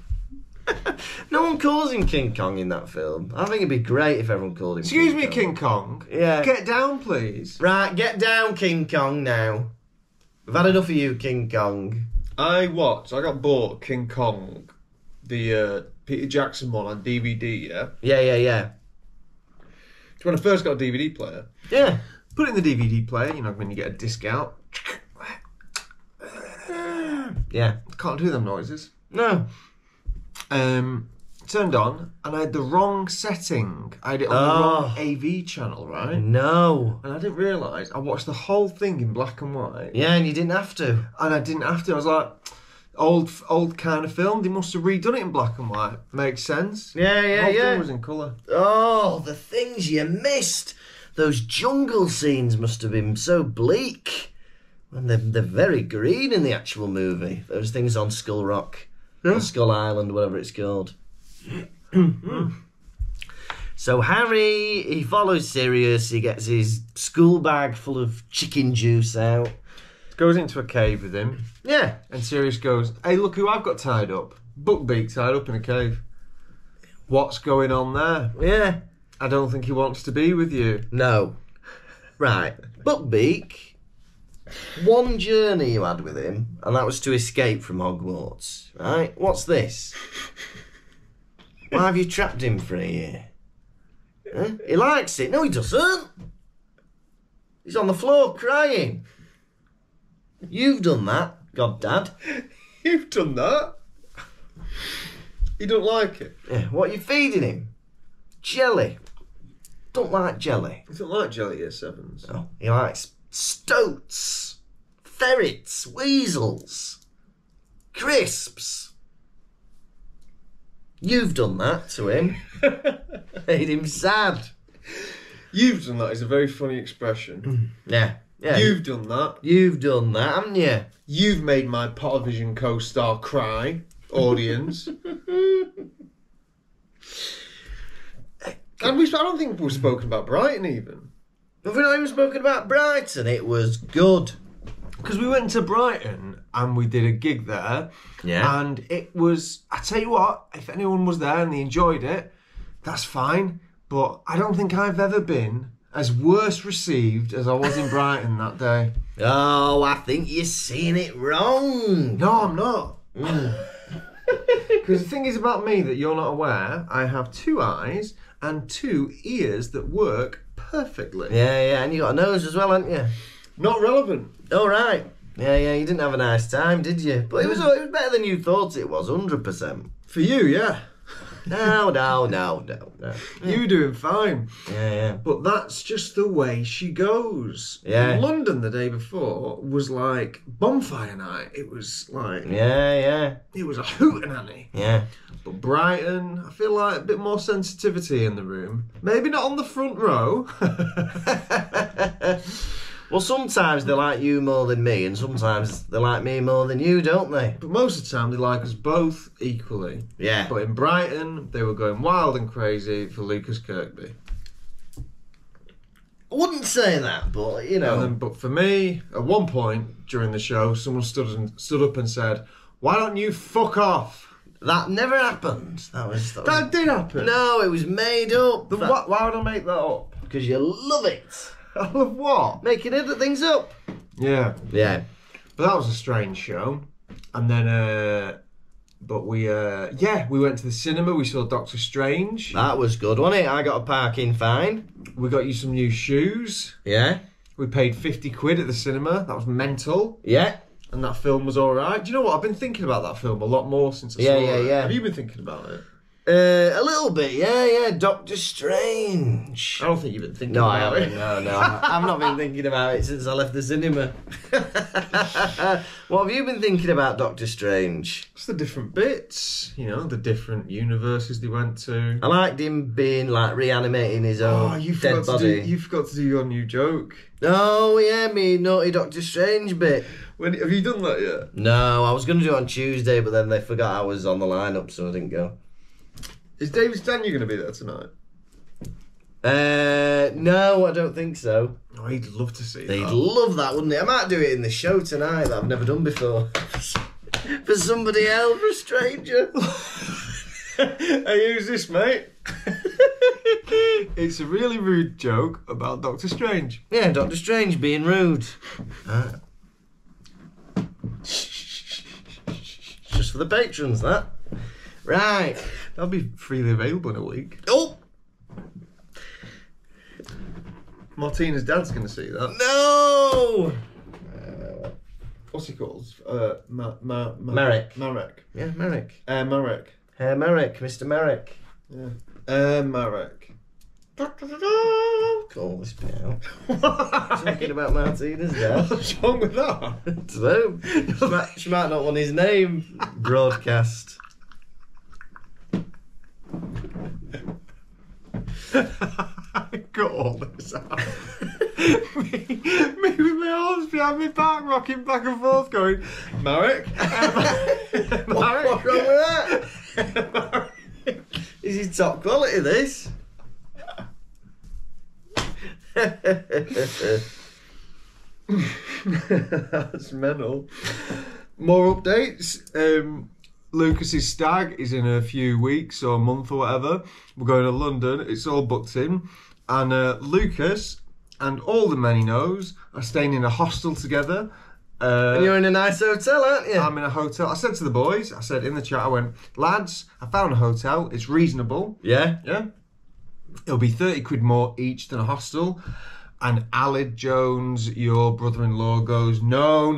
Speaker 1: No one calls him King Kong in that film. I think it'd be great if everyone called him
Speaker 2: Excuse
Speaker 1: King
Speaker 2: me,
Speaker 1: Kong.
Speaker 2: King Kong.
Speaker 1: Yeah.
Speaker 2: Get down, please.
Speaker 1: Right, get down, King Kong, now. We've had enough of you, King Kong.
Speaker 2: I got bought King Kong, the Peter Jackson one on DVD, yeah?
Speaker 1: Yeah.
Speaker 2: It's when I first got a DVD player.
Speaker 1: Yeah.
Speaker 2: Put it in the DVD player, you know, when you get a disc out.
Speaker 1: Yeah.
Speaker 2: Can't do them noises.
Speaker 1: No.
Speaker 2: Turned on, and I had the wrong setting. I had it on the wrong AV channel, right?
Speaker 1: No.
Speaker 2: And I didn't realise. I watched the whole thing in black and white.
Speaker 1: Yeah, and you didn't have to.
Speaker 2: And I didn't have to. I was like, old kind of film. They must have redone it in black and white. Makes sense.
Speaker 1: Yeah.
Speaker 2: The whole thing was in colour.
Speaker 1: Oh, the things you missed. Those jungle scenes must have been so bleak. And they're very green in the actual movie. Those things on Skull Rock. Or Skull Island, whatever it's called. So Harry, he follows Sirius. He gets his school bag full of chicken juice out.
Speaker 2: Goes into a cave with him.
Speaker 1: Yeah.
Speaker 2: And Sirius goes, hey, look who I've got tied up. Buckbeak tied up in a cave. What's going on there?
Speaker 1: Yeah.
Speaker 2: I don't think he wants to be with you.
Speaker 1: No. Right. Buckbeak, one journey you had with him, and that was to escape from Hogwarts. Right? What's this? Why have you trapped him for a year? Huh? He likes it. No, he doesn't. He's on the floor crying. You've done that, Goddad.
Speaker 2: You've done that? He don't like it.
Speaker 1: Yeah, what are you feeding him? Jelly. Don't like jelly.
Speaker 2: He don't like jelly, Year Sevens.
Speaker 1: No, he likes stoats, ferrets, weasels, crisps. You've done that to him. Made him sad.
Speaker 2: You've done that is a very funny expression.
Speaker 1: Yeah.
Speaker 2: You've done that.
Speaker 1: You've done that, haven't you?
Speaker 2: You've made my Pottervision co-star cry, audience. And I don't think we've spoken about Brighton even.
Speaker 1: Have we not even spoken about Brighton? It was good.
Speaker 2: Because we went to Brighton and we did a gig there.
Speaker 1: Yeah.
Speaker 2: And it was, I tell you what, if anyone was there and they enjoyed it, that's fine. But I don't think I've ever been as worse received as I was in Brighton that day.
Speaker 1: Oh, I think you're seeing it wrong.
Speaker 2: No, I'm not. Because the thing is about me that you're not aware, I have 2 eyes and 2 ears that work perfectly.
Speaker 1: Yeah, and you got a nose as well, haven't you?
Speaker 2: Not relevant.
Speaker 1: All right. Yeah, you didn't have a nice time, did you? But it was better than you thought it was, 100%.
Speaker 2: For you, yeah.
Speaker 1: No.
Speaker 2: You were doing fine.
Speaker 1: Yeah.
Speaker 2: But that's just the way she goes.
Speaker 1: Yeah.
Speaker 2: London the day before was like bonfire night. It was like...
Speaker 1: Yeah.
Speaker 2: It was a hootenanny.
Speaker 1: Yeah.
Speaker 2: But Brighton, I feel like a bit more sensitivity in the room. Maybe not on the front row.
Speaker 1: Well, sometimes they like you more than me, and sometimes they like me more than you, don't they?
Speaker 2: But most of the time they like us both equally.
Speaker 1: Yeah.
Speaker 2: But in Brighton, they were going wild and crazy for Lucas Kirkby.
Speaker 1: I wouldn't say that, but, you know...
Speaker 2: But for me, at one point during the show, someone stood up and said, why don't you fuck off?
Speaker 1: That never happened. That
Speaker 2: did happen.
Speaker 1: No, it was made up.
Speaker 2: Why would I make that up?
Speaker 1: Because you love it.
Speaker 2: I love what?
Speaker 1: Making other things up.
Speaker 2: Yeah.
Speaker 1: Yeah.
Speaker 2: But that was a strange show. And then But we went to the cinema. We saw Doctor Strange.
Speaker 1: That was good, wasn't it? I got a parking fine.
Speaker 2: We got you some new shoes.
Speaker 1: Yeah.
Speaker 2: We paid £50 at the cinema. That was mental.
Speaker 1: Yeah.
Speaker 2: And that film was all right. Do you know what? I've been thinking about that film a lot more since I saw it. Yeah. Have you been thinking about it?
Speaker 1: A little bit, yeah. Doctor Strange.
Speaker 2: I don't think you've been thinking about it.
Speaker 1: No. I've not been thinking about it since I left the cinema. What have you been thinking about Doctor Strange?
Speaker 2: It's the different bits, the different universes they went to.
Speaker 1: I liked him being like reanimating his own dead body.
Speaker 2: You forgot to do your new joke.
Speaker 1: Oh yeah, me naughty Doctor Strange bit.
Speaker 2: Have you done that yet?
Speaker 1: No, I was going to do it on Tuesday, but then they forgot I was on the lineup, so I didn't go.
Speaker 2: Is David Stanier going to be there tonight?
Speaker 1: No, I don't think so.
Speaker 2: Oh, he'd love to see
Speaker 1: They'd
Speaker 2: that.
Speaker 1: love that, wouldn't they? I might do it in the show tonight that I've never done before. For somebody else, for a stranger.
Speaker 2: Hey, who's this, mate? It's a really rude joke about Doctor Strange.
Speaker 1: Yeah, Doctor Strange being rude. Just for the patrons, that. Right.
Speaker 2: That'll be freely available in a week.
Speaker 1: Oh!
Speaker 2: Martina's dad's going to see that.
Speaker 1: No!
Speaker 2: What's he called?
Speaker 1: Merrick.
Speaker 2: Marek.
Speaker 1: Yeah, Merrick.
Speaker 2: Marek.
Speaker 1: Merrick, Mr. Merrick.
Speaker 2: Yeah. Marek.
Speaker 1: Call this bit out. Talking about Martina's dad.
Speaker 2: What's wrong with that?
Speaker 1: She might not want his name broadcast.
Speaker 2: I got all this out. me with my arms behind my back, rocking back and forth, going, Marek?
Speaker 1: What's wrong with that? Is he top quality, this?
Speaker 2: That's mental. More updates. Lucas's stag is in a few weeks or a month or whatever. We're going to London. It's all booked in. And Lucas and all the men he knows are staying in a hostel together.
Speaker 1: And you're in a nice hotel, aren't you?
Speaker 2: I'm in a hotel. I said to the boys, in the chat, I went, lads, I found a hotel. It's reasonable.
Speaker 1: Yeah?
Speaker 2: Yeah. It'll be £30 more each than a hostel. And Alid Jones, your brother-in-law, goes, no.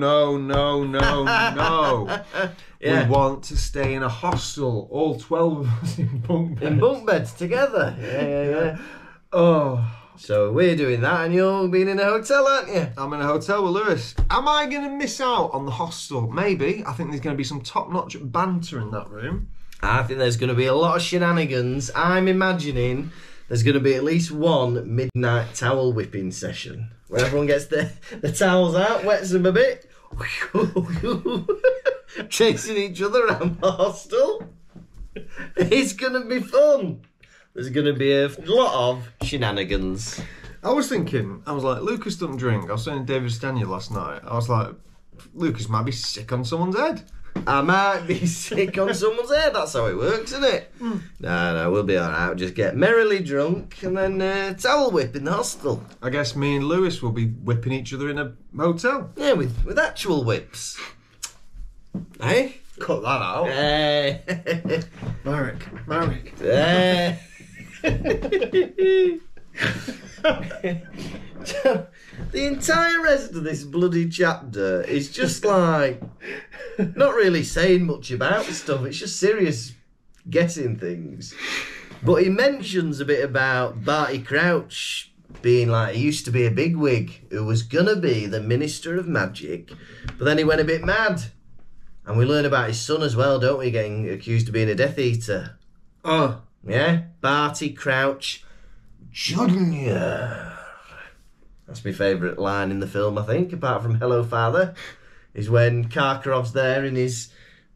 Speaker 2: Yeah. We want to stay in a hostel, all 12 of us in bunk beds.
Speaker 1: In bunk beds together. Yeah.
Speaker 2: Oh.
Speaker 1: So we're doing that and you're being in a hotel, aren't you?
Speaker 2: I'm in a hotel with Lewis. Am I going to miss out on the hostel? Maybe. I think there's going to be some top-notch banter in that room.
Speaker 1: I think there's going to be a lot of shenanigans. I'm imagining there's going to be at least one midnight towel whipping session where everyone gets the towels out, wets them a bit, chasing each other around the hostel. It's going to be fun. There's going to be a lot of shenanigans.
Speaker 2: I was like, Lucas doesn't drink. I was saying to David Stanier last night, I was like, Lucas might be sick on someone's head.
Speaker 1: I might be sick on someone's head. That's how it works, isn't it? No, we'll be alright. We'll just get merrily drunk and then towel whip in the hostel.
Speaker 2: I guess me and Lewis will be whipping each other in a hotel.
Speaker 1: Yeah, with actual whips. Eh?
Speaker 2: Cut that out. Marek.
Speaker 1: The entire rest of this bloody chapter is just like not really saying much about stuff. It's just Sirius guessing things. But he mentions a bit about Barty Crouch being like, he used to be a bigwig who was gonna be the Minister of Magic, but then he went a bit mad. And we learn about his son as well, don't we? Getting accused of being a Death Eater.
Speaker 2: Oh.
Speaker 1: Yeah? Barty Crouch Jr. That's my favourite line in the film, I think, apart from Hello Father, is when Karkaroff's there in his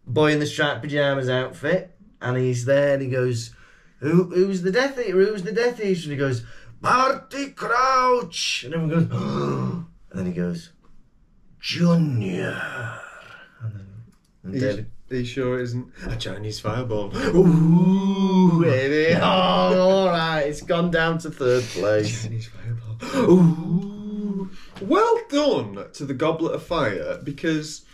Speaker 1: boy in the striped pyjamas outfit, and he's there and he goes, Who's the Death Eater? Who's the Death Eater? And he goes, Barty Crouch! And everyone goes, and then he goes, Junior.
Speaker 2: Are you sure it isn't a Chinese fireball?
Speaker 1: Ooh, baby. Oh, all right. It's gone down to third place.
Speaker 2: Chinese fireball. Ooh. Well done to the Goblet of Fire, because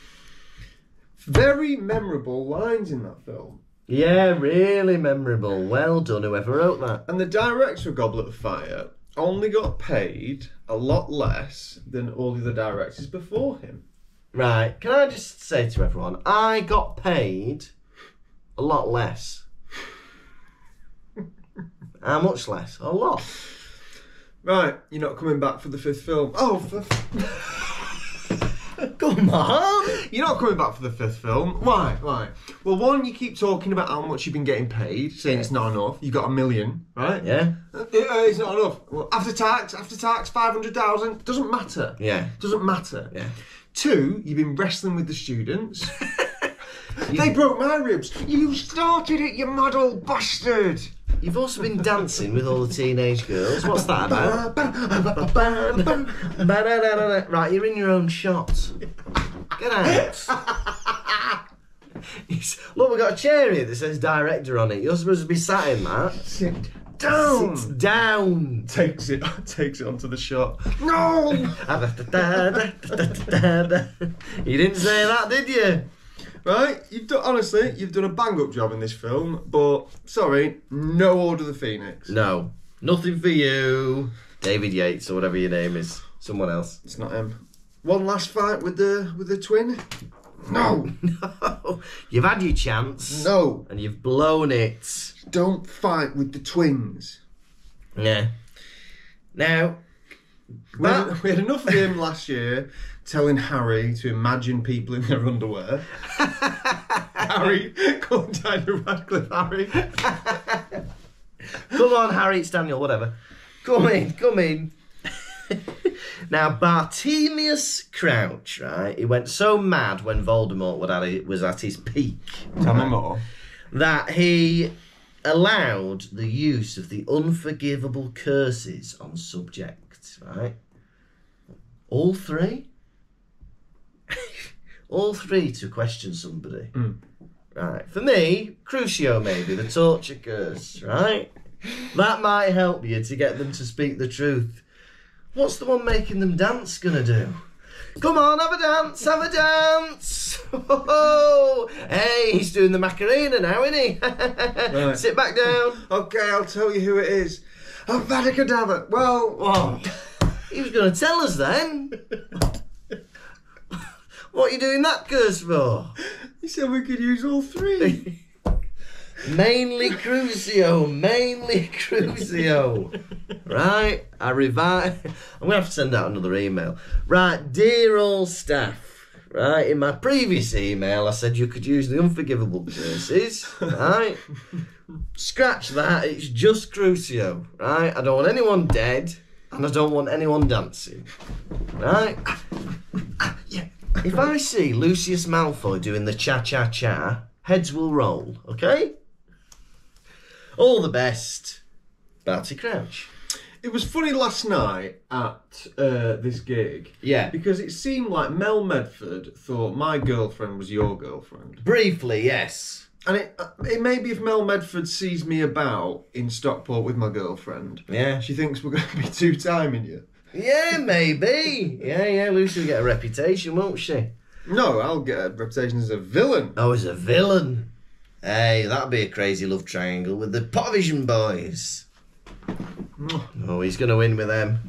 Speaker 2: Very memorable lines in that film.
Speaker 1: Yeah, really memorable. Well done, whoever wrote that.
Speaker 2: And the director of Goblet of Fire only got paid a lot less than all the other directors before him.
Speaker 1: Right, can I just say to everyone, I got paid a lot less. How much less? A lot.
Speaker 2: Right, you're not coming back for the 5th film. Oh,
Speaker 1: come on!
Speaker 2: You're not coming back for the 5th film. Why? Well, one, you keep talking about how much you've been getting paid, saying it's not enough. You got $1 million, right?
Speaker 1: Yeah.
Speaker 2: It's not enough. Well, after tax, 500,000. Doesn't matter.
Speaker 1: Yeah.
Speaker 2: Doesn't matter.
Speaker 1: Yeah.
Speaker 2: 2, you've been wrestling with the students. They broke my ribs. You started it, you mad old bastard.
Speaker 1: You've also been dancing with all the teenage girls. What's that about? Right, you're in your own shot. Get out. Look, we've got a chair here that says director on it. You're supposed to be sat in that.
Speaker 2: Sit down.
Speaker 1: Sit down.
Speaker 2: Takes it onto the shot. No.
Speaker 1: You didn't say that, did you?
Speaker 2: Right, you've done a bang-up job in this film, but, sorry, no Order of the Phoenix.
Speaker 1: No, nothing for you, David Yates or whatever your name is. Someone else.
Speaker 2: It's not him. One last fight with the twin? No.
Speaker 1: No. You've had your chance.
Speaker 2: No.
Speaker 1: And you've blown it.
Speaker 2: Don't fight with the twins.
Speaker 1: Yeah. Now,
Speaker 2: we had enough of him last year telling Harry to imagine people in their underwear. Harry, calling Daniel Radcliffe Harry.
Speaker 1: Come on, Harry, it's Daniel, whatever. Come in. Now, Bartemius Crouch, right? He went so mad when Voldemort was at his peak.
Speaker 2: Tell me more.
Speaker 1: That he allowed the use of the unforgivable curses on subjects, right? All three? All three to question somebody. Right. For me, Crucio maybe, the torture curse, right? That might help you to get them to speak the truth. What's the one making them dance gonna do? Come on, have a dance! Oh, hey, he's doing the Macarena now, isn't he? Right. Sit back down.
Speaker 2: Okay, I'll tell you who it is. Avada Kedavra. Well,
Speaker 1: he was going to tell us then. What are you doing that curse for?
Speaker 2: He said we could use all three.
Speaker 1: Mainly Crucio. Right, I'm going to have to send out another email. Right, dear all staff, right, in my previous email I said you could use the unforgivable curses, right? Scratch that, it's just Crucio, right? I don't want anyone dead, and I don't want anyone dancing, right? Yeah. If I see Lucius Malfoy doing the cha-cha-cha, heads will roll, okay? All the best, Barty Crouch.
Speaker 2: It was funny last night at this gig.
Speaker 1: Yeah.
Speaker 2: Because it seemed like Mel Medford thought my girlfriend was your girlfriend.
Speaker 1: Briefly, yes.
Speaker 2: And it may be if Mel Medford sees me about in Stockport with my girlfriend.
Speaker 1: Yeah.
Speaker 2: She thinks we're going to be two-timing you.
Speaker 1: Yeah, maybe. Yeah, Lucy will get a reputation, won't she?
Speaker 2: No, I'll get a reputation as a villain.
Speaker 1: Oh, as a villain? Hey, that'd be a crazy love triangle with the Pottervision boys. Oh, he's going to win with them.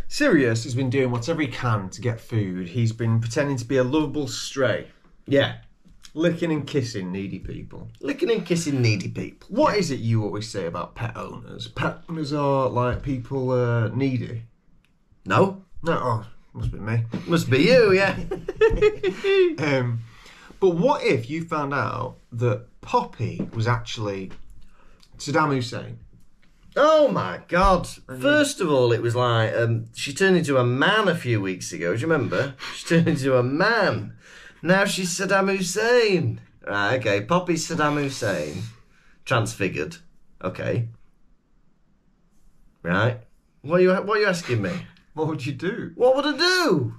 Speaker 2: Sirius has been doing whatever he can to get food. He's been pretending to be a lovable stray.
Speaker 1: Yeah.
Speaker 2: Licking and kissing needy people.
Speaker 1: Licking and kissing needy people.
Speaker 2: What is it you always say about pet owners? Pet owners are like people needy.
Speaker 1: No.
Speaker 2: Oh, must be me.
Speaker 1: Must be you, yeah.
Speaker 2: But what if you found out that Poppy was actually Saddam Hussein?
Speaker 1: Oh my God. First of all, it was like, she turned into a man a few weeks ago, do you remember? She turned into a man. Now she's Saddam Hussein. Right, okay, Poppy's Saddam Hussein. Transfigured. Okay. Right. What are you asking me?
Speaker 2: What would you do?
Speaker 1: What would I do?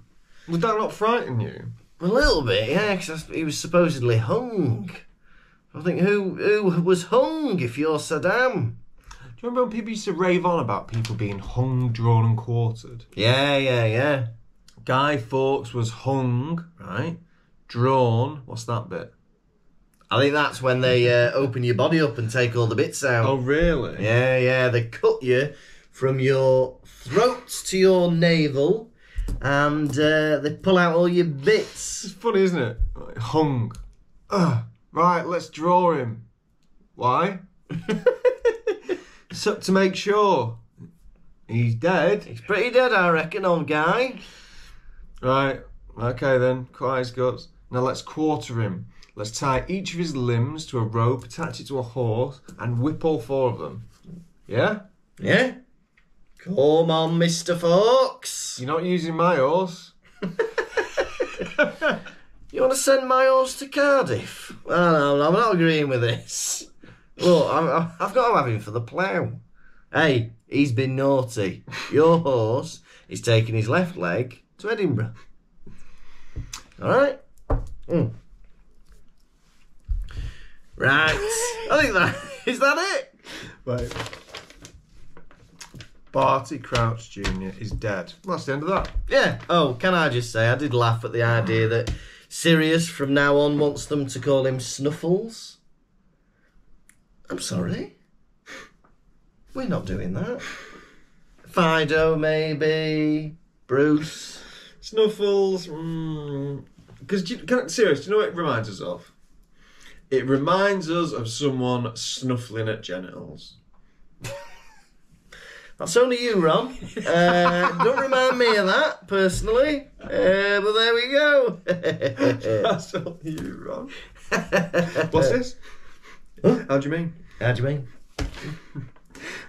Speaker 2: Would that not frighten you?
Speaker 1: A little bit, yeah, because he was supposedly hung. I think, who was hung if you're Saddam?
Speaker 2: Do you remember when people used to rave on about people being hung, drawn and quartered?
Speaker 1: Yeah.
Speaker 2: Guy Fawkes was hung, right? Drawn. What's that bit?
Speaker 1: I think that's when they open your body up and take all the bits out.
Speaker 2: Oh, really?
Speaker 1: Yeah. They cut you from your throat to your navel, and they pull out all your bits.
Speaker 2: It's funny, isn't it? Hung. Right, let's draw him. Why? So, to make sure. He's dead.
Speaker 1: He's pretty dead, I reckon, old guy.
Speaker 2: Right, okay then. Cut his guts. Now let's quarter him. Let's tie each of his limbs to a rope, attach it to a horse, and whip all 4 of them. Yeah?
Speaker 1: Yeah? Come on, Mr. Fox.
Speaker 2: You're not using my horse.
Speaker 1: You want to send my horse to Cardiff? Well, no, I'm not agreeing with this. Look, I've got to have him for the plough. Hey, he's been naughty. Your horse is taking his left leg to Edinburgh. All right? Right. I think is that it?
Speaker 2: Right. Barty Crouch Jr. is dead. Well, that's the end of that.
Speaker 1: Yeah. Oh, can I just say, I did laugh at the idea that Sirius from now on wants them to call him Snuffles. I'm sorry. We're not doing that. Fido, maybe. Bruce.
Speaker 2: Snuffles. Because, Sirius, do you know what it reminds us of? It reminds us of someone snuffling at genitals.
Speaker 1: That's only you, Ron. Don't remind me of that, personally. But there we go.
Speaker 2: That's only you, Ron. What's this? How do you mean?
Speaker 1: How do you mean?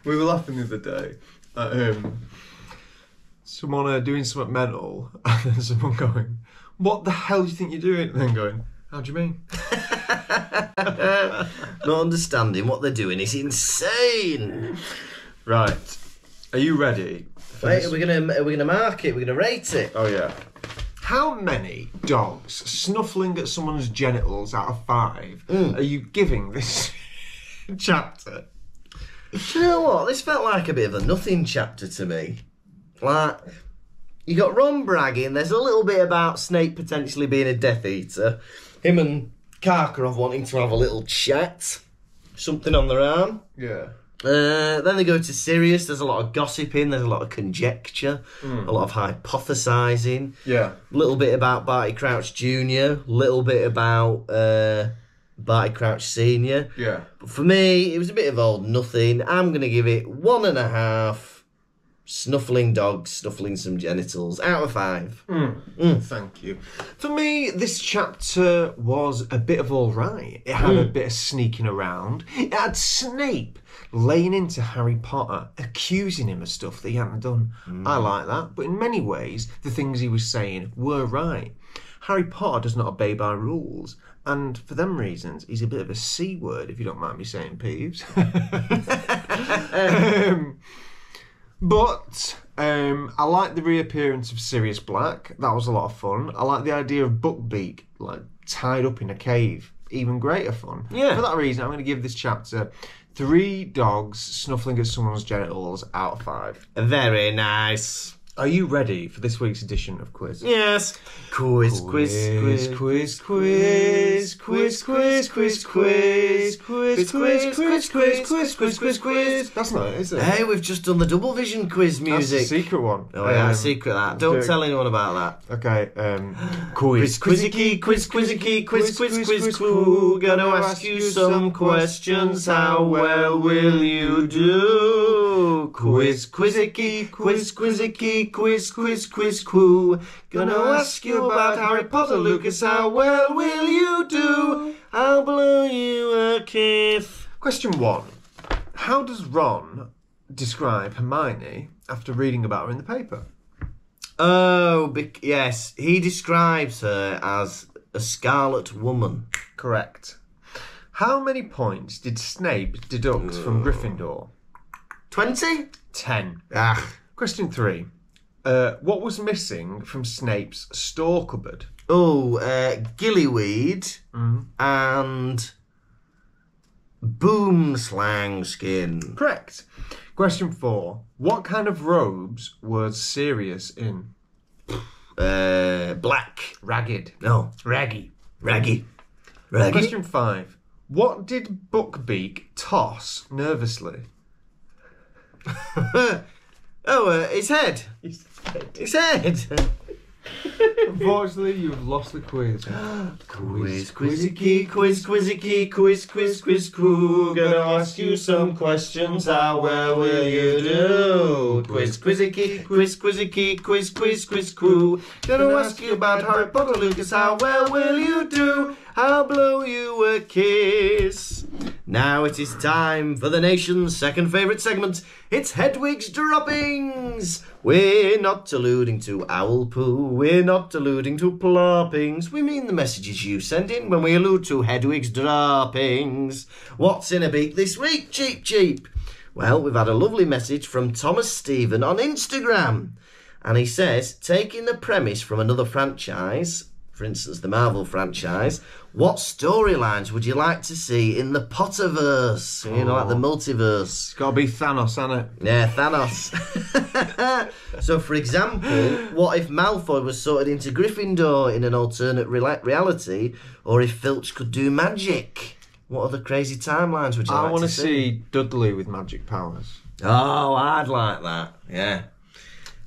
Speaker 2: We were laughing the other day at someone doing something mental, and then someone going, "What the hell do you think you're doing?" And then going, "How do you mean?"
Speaker 1: Not understanding what they're doing is insane.
Speaker 2: Right. Are you ready?
Speaker 1: Wait, are we gonna mark it? We're gonna rate it.
Speaker 2: Oh yeah. How many dogs snuffling at someone's genitals out of 5 are you giving this chapter?
Speaker 1: Do you know what? This felt like a bit of a nothing chapter to me. Like, you got Ron bragging. There's a little bit about Snape potentially being a Death Eater. Him and Karkaroff wanting to have a little chat. Something on their arm.
Speaker 2: Yeah.
Speaker 1: Then they go to Sirius. There's a lot of gossiping. There's a lot of conjecture. A lot of hypothesising.
Speaker 2: Yeah.
Speaker 1: A little bit about Barty Crouch Jr. A little bit about Barty Crouch Sr.
Speaker 2: Yeah.
Speaker 1: But for me, it was a bit of old nothing. I'm going to give it 1.5 snuffling dogs, snuffling some genitals out of 5.
Speaker 2: Thank you. For me, this chapter was a bit of all right. It had a bit of sneaking around. It had Snape laying into Harry Potter, accusing him of stuff that he hadn't done. I like that. But in many ways, the things he was saying were right. Harry Potter does not obey by rules. And for them reasons, he's a bit of a C word, if you don't mind me saying, Peeves. But I like the reappearance of Sirius Black. That was a lot of fun. I like the idea of Buckbeak, like, tied up in a cave. Even greater fun.
Speaker 1: Yeah.
Speaker 2: For that reason, I'm going to give this chapter 3 dogs snuffling at someone's genitals out of 5.
Speaker 1: Very nice.
Speaker 2: Are you ready for this week's edition of Quiz?
Speaker 1: Yes. Quiz.
Speaker 2: That's not it, is it?
Speaker 1: Hey, we've just done the Double Vision quiz
Speaker 2: That's the
Speaker 1: music.
Speaker 2: secret one.
Speaker 1: Oh yeah, secret that. Don't tell anyone about that.
Speaker 2: Okay,
Speaker 1: Quiz, quizzicky, quiz, quoo. Gonna ask you some questions. How well will you do? Quiz, quizzicky, quiz, quoo. Gonna ask you about Harry Potter, Lucas. How well will you do? I'll blow you a kiss.
Speaker 2: Question 1. How does Ron describe Hermione after reading about her in the paper?
Speaker 1: Oh, yes. He describes her as a scarlet woman.
Speaker 2: Correct. How many points did Snape deduct from Gryffindor?
Speaker 1: 20?
Speaker 2: 10.
Speaker 1: Question
Speaker 2: 3. What was missing from Snape's store cupboard?
Speaker 1: Oh, gillyweed and boomslang skin.
Speaker 2: Correct. Question 4. What kind of robes was Sirius in?
Speaker 1: Black.
Speaker 2: Ragged.
Speaker 1: No.
Speaker 2: Raggy.
Speaker 1: Raggy.
Speaker 2: Question 5. What did Buckbeak toss nervously?
Speaker 1: His head. His head.
Speaker 2: Unfortunately, you've lost the quiz.
Speaker 1: Quiz, quizzy key, quiz, quizzy key, quiz, crew. Gonna ask you some questions, how well will you do? Quiz, quizzy key, quiz, quizzy key, quiz, crew. Gonna ask you about Harry Potter, Lucas, how well will you do? I'll blow you a kiss. Now it is time for the nation's second favourite segment. It's Hedwig's Droppings. We're not alluding to owl poo. We're not alluding to ploppings. We mean the messages you send in when we allude to Hedwig's Droppings. What's in a beak this week, Cheap? Well, we've had a lovely message from Thomas Stephen on Instagram. And he says, taking the premise from another franchise, for instance, the Marvel franchise, what storylines would you like to see in the Potterverse? You know, like the multiverse.
Speaker 2: It's got to be Thanos, hasn't it?
Speaker 1: Yeah, Thanos. So, for example, what if Malfoy was sorted into Gryffindor in an alternate reality, or if Filch could do magic? What other crazy timelines would you like to see?
Speaker 2: I want to see Dudley with magic powers.
Speaker 1: Oh, I'd like that, yeah.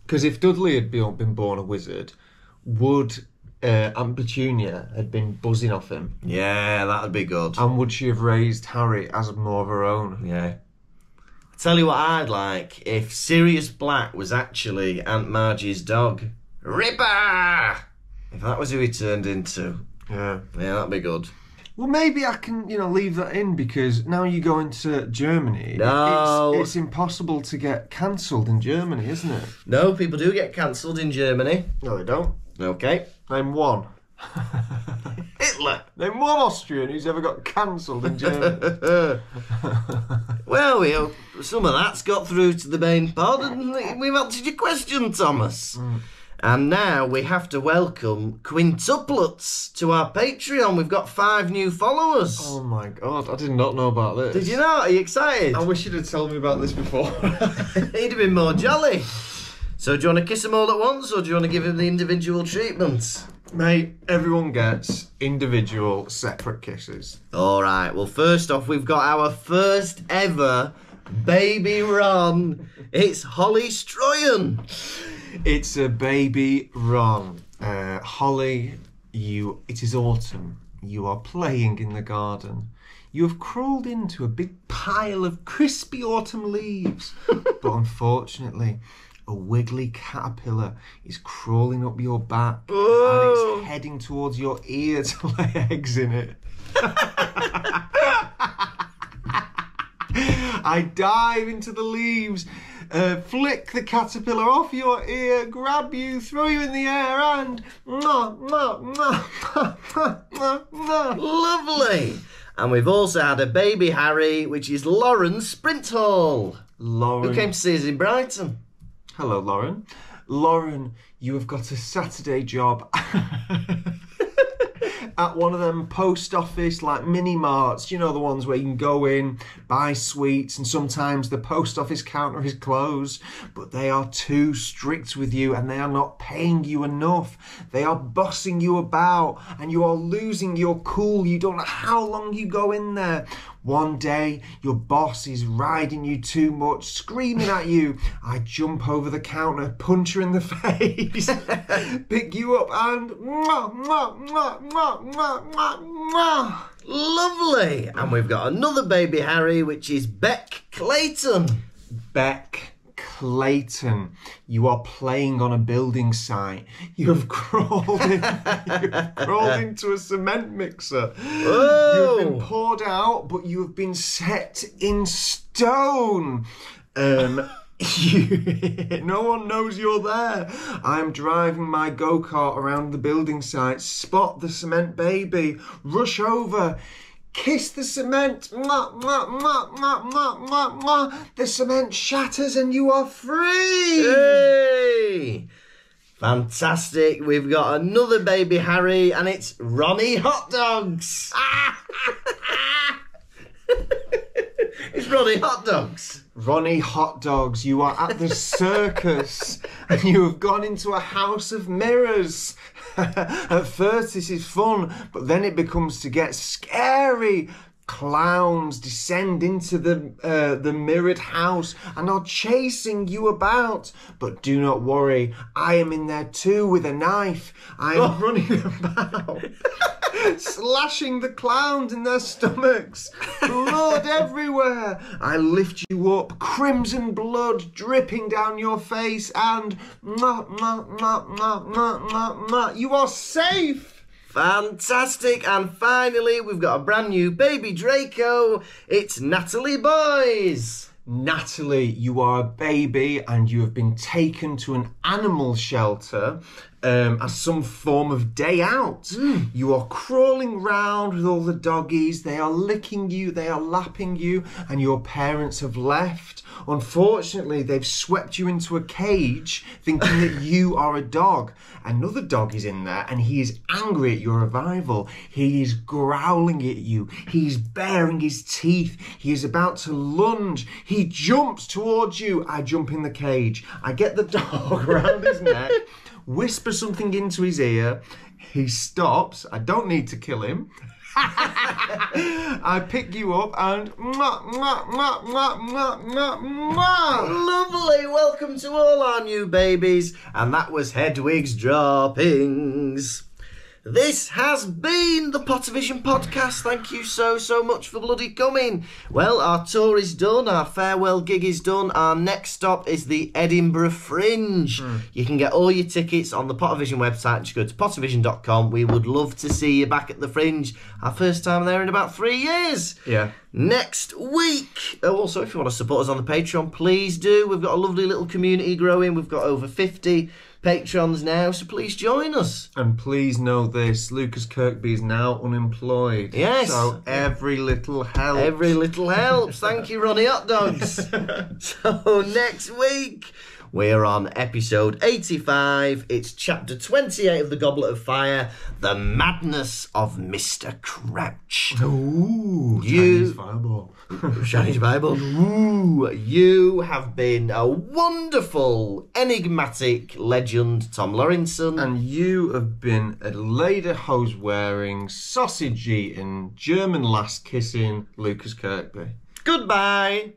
Speaker 2: Because if Dudley had been born a wizard, would Aunt Petunia had been buzzing off him?
Speaker 1: Yeah, that'd be good.
Speaker 2: And would she have raised Harry as more of her own?
Speaker 1: Yeah. Tell you what I'd like, if Sirius Black was actually Aunt Margie's dog. Ripper! If that was who he turned into.
Speaker 2: Yeah.
Speaker 1: Yeah, that'd be good.
Speaker 2: Well, maybe I can, leave that in, because now you go into Germany.
Speaker 1: No.
Speaker 2: It's impossible to get cancelled in Germany, isn't it?
Speaker 1: No, people do get cancelled in Germany.
Speaker 2: No, they don't.
Speaker 1: Okay.
Speaker 2: Name one.
Speaker 1: Hitler.
Speaker 2: Name one Austrian who's ever got cancelled in Germany.
Speaker 1: Well, we hope some of that's got through to the main pod, and we've answered your question, Thomas. And now we have to welcome quintuplets to our Patreon. We've got 5 new followers.
Speaker 2: Oh my God, I did not know about this.
Speaker 1: Did you not? Are you excited?
Speaker 2: I wish you'd have told me about this before.
Speaker 1: He'd have been more jolly. So do you want to kiss them all at once, or do you want to give him the individual treatments?
Speaker 2: Mate, everyone gets individual, separate kisses.
Speaker 1: All right, well, first off, we've got our first ever baby Ron. It's Holly Stroyan.
Speaker 2: It's a baby Ron. Holly, it is autumn. You are playing in the garden. You have crawled into a big pile of crispy autumn leaves. But unfortunately, a wiggly caterpillar is crawling up your back.
Speaker 1: Oh.
Speaker 2: And it's heading towards your ear to lay eggs in it. I dive into the leaves, flick the caterpillar off your ear, grab you, throw you in the air, and...
Speaker 1: Lovely. And we've also had a baby Harry, which is Lauren Sprinthall,
Speaker 2: Lauren,
Speaker 1: who came to see us in Brighton.
Speaker 2: Hello, Lauren. Lauren, you have got a Saturday job at one of them post office, like mini marts, the ones where you can go in, buy sweets, and sometimes the post office counter is closed, but they are too strict with you and they are not paying you enough. They are bossing you about and you are losing your cool. You don't know how long you go in there. One day, your boss is riding you too much, screaming at you. I jump over the counter, punch her in the face, pick you up and...
Speaker 1: Lovely. And we've got another baby Harry, which is Beck Clayton.
Speaker 2: Beck Clayton, you are playing on a building site. You have crawled into a cement mixer.
Speaker 1: Whoa.
Speaker 2: You have been poured out, but you have been set in stone. No one knows you're there. I'm driving my go-kart around the building site. Spot the cement baby. Rush over. Kiss the cement. The cement shatters and you are free.
Speaker 1: Hey! Fantastic. We've got another baby Harry, and it's Ronnie Hot Dogs. It's Ronnie Hot Dogs.
Speaker 2: Ronnie Hot Dogs, you are at the circus and you have gone into a house of mirrors. At first this is fun, but then it becomes to get scary. Clowns descend into the mirrored house and are chasing you about. But do not worry, I am in there too with a knife. I am running about, slashing the clowns in their stomachs. Blood everywhere. I lift you up, crimson blood dripping down your face, and you are safe.
Speaker 1: Fantastic, and finally we've got a brand new baby Draco. It's Natalie Boys.
Speaker 2: Natalie, you are a baby and you have been taken to an animal shelter as some form of day out. You are crawling round with all the doggies. They are licking you, they are lapping you, and your parents have left. Unfortunately, they've swept you into a cage thinking that you are a dog. Another dog is in there and he is angry at your arrival. He is growling at you. He's baring his teeth. He is about to lunge. He jumps towards you. I jump in the cage. I get the dog around his neck, whisper something into his ear. He stops. I don't need to kill him. I pick you up and
Speaker 1: Lovely, welcome to all our new babies, and that was Hedwig's Droppings. This has been the Pottervision podcast. Thank you so much for bloody coming. Well, our tour is done, our farewell gig is done. Our next stop is the Edinburgh Fringe. You can get all your tickets on the Pottervision website. Just go to pottervision.com. We would love to see you back at the Fringe. Our first time there in about 3 years.
Speaker 2: Yeah.
Speaker 1: Next week. Also, if you want to support us on the Patreon, please do. We've got a lovely little community growing. We've got over 50 patrons now, so please join us.
Speaker 2: And please know this, Lucas Kirkby is now unemployed.
Speaker 1: Yes.
Speaker 2: So every little helps.
Speaker 1: Every little helps. Thank you, Ronnie Hot Dogs. So next week, we're on episode 85. It's chapter 28 of The Goblet of Fire, The Madness of Mr. Crouch.
Speaker 2: Ooh, Chinese fireball.
Speaker 1: Chinese Bible. Ooh, you have been a wonderful, enigmatic legend, Tom Lawrenson.
Speaker 2: And you have been a lederhosen-wearing, sausage-eating, German lass-kissing Lucas Kirkby.
Speaker 1: Goodbye.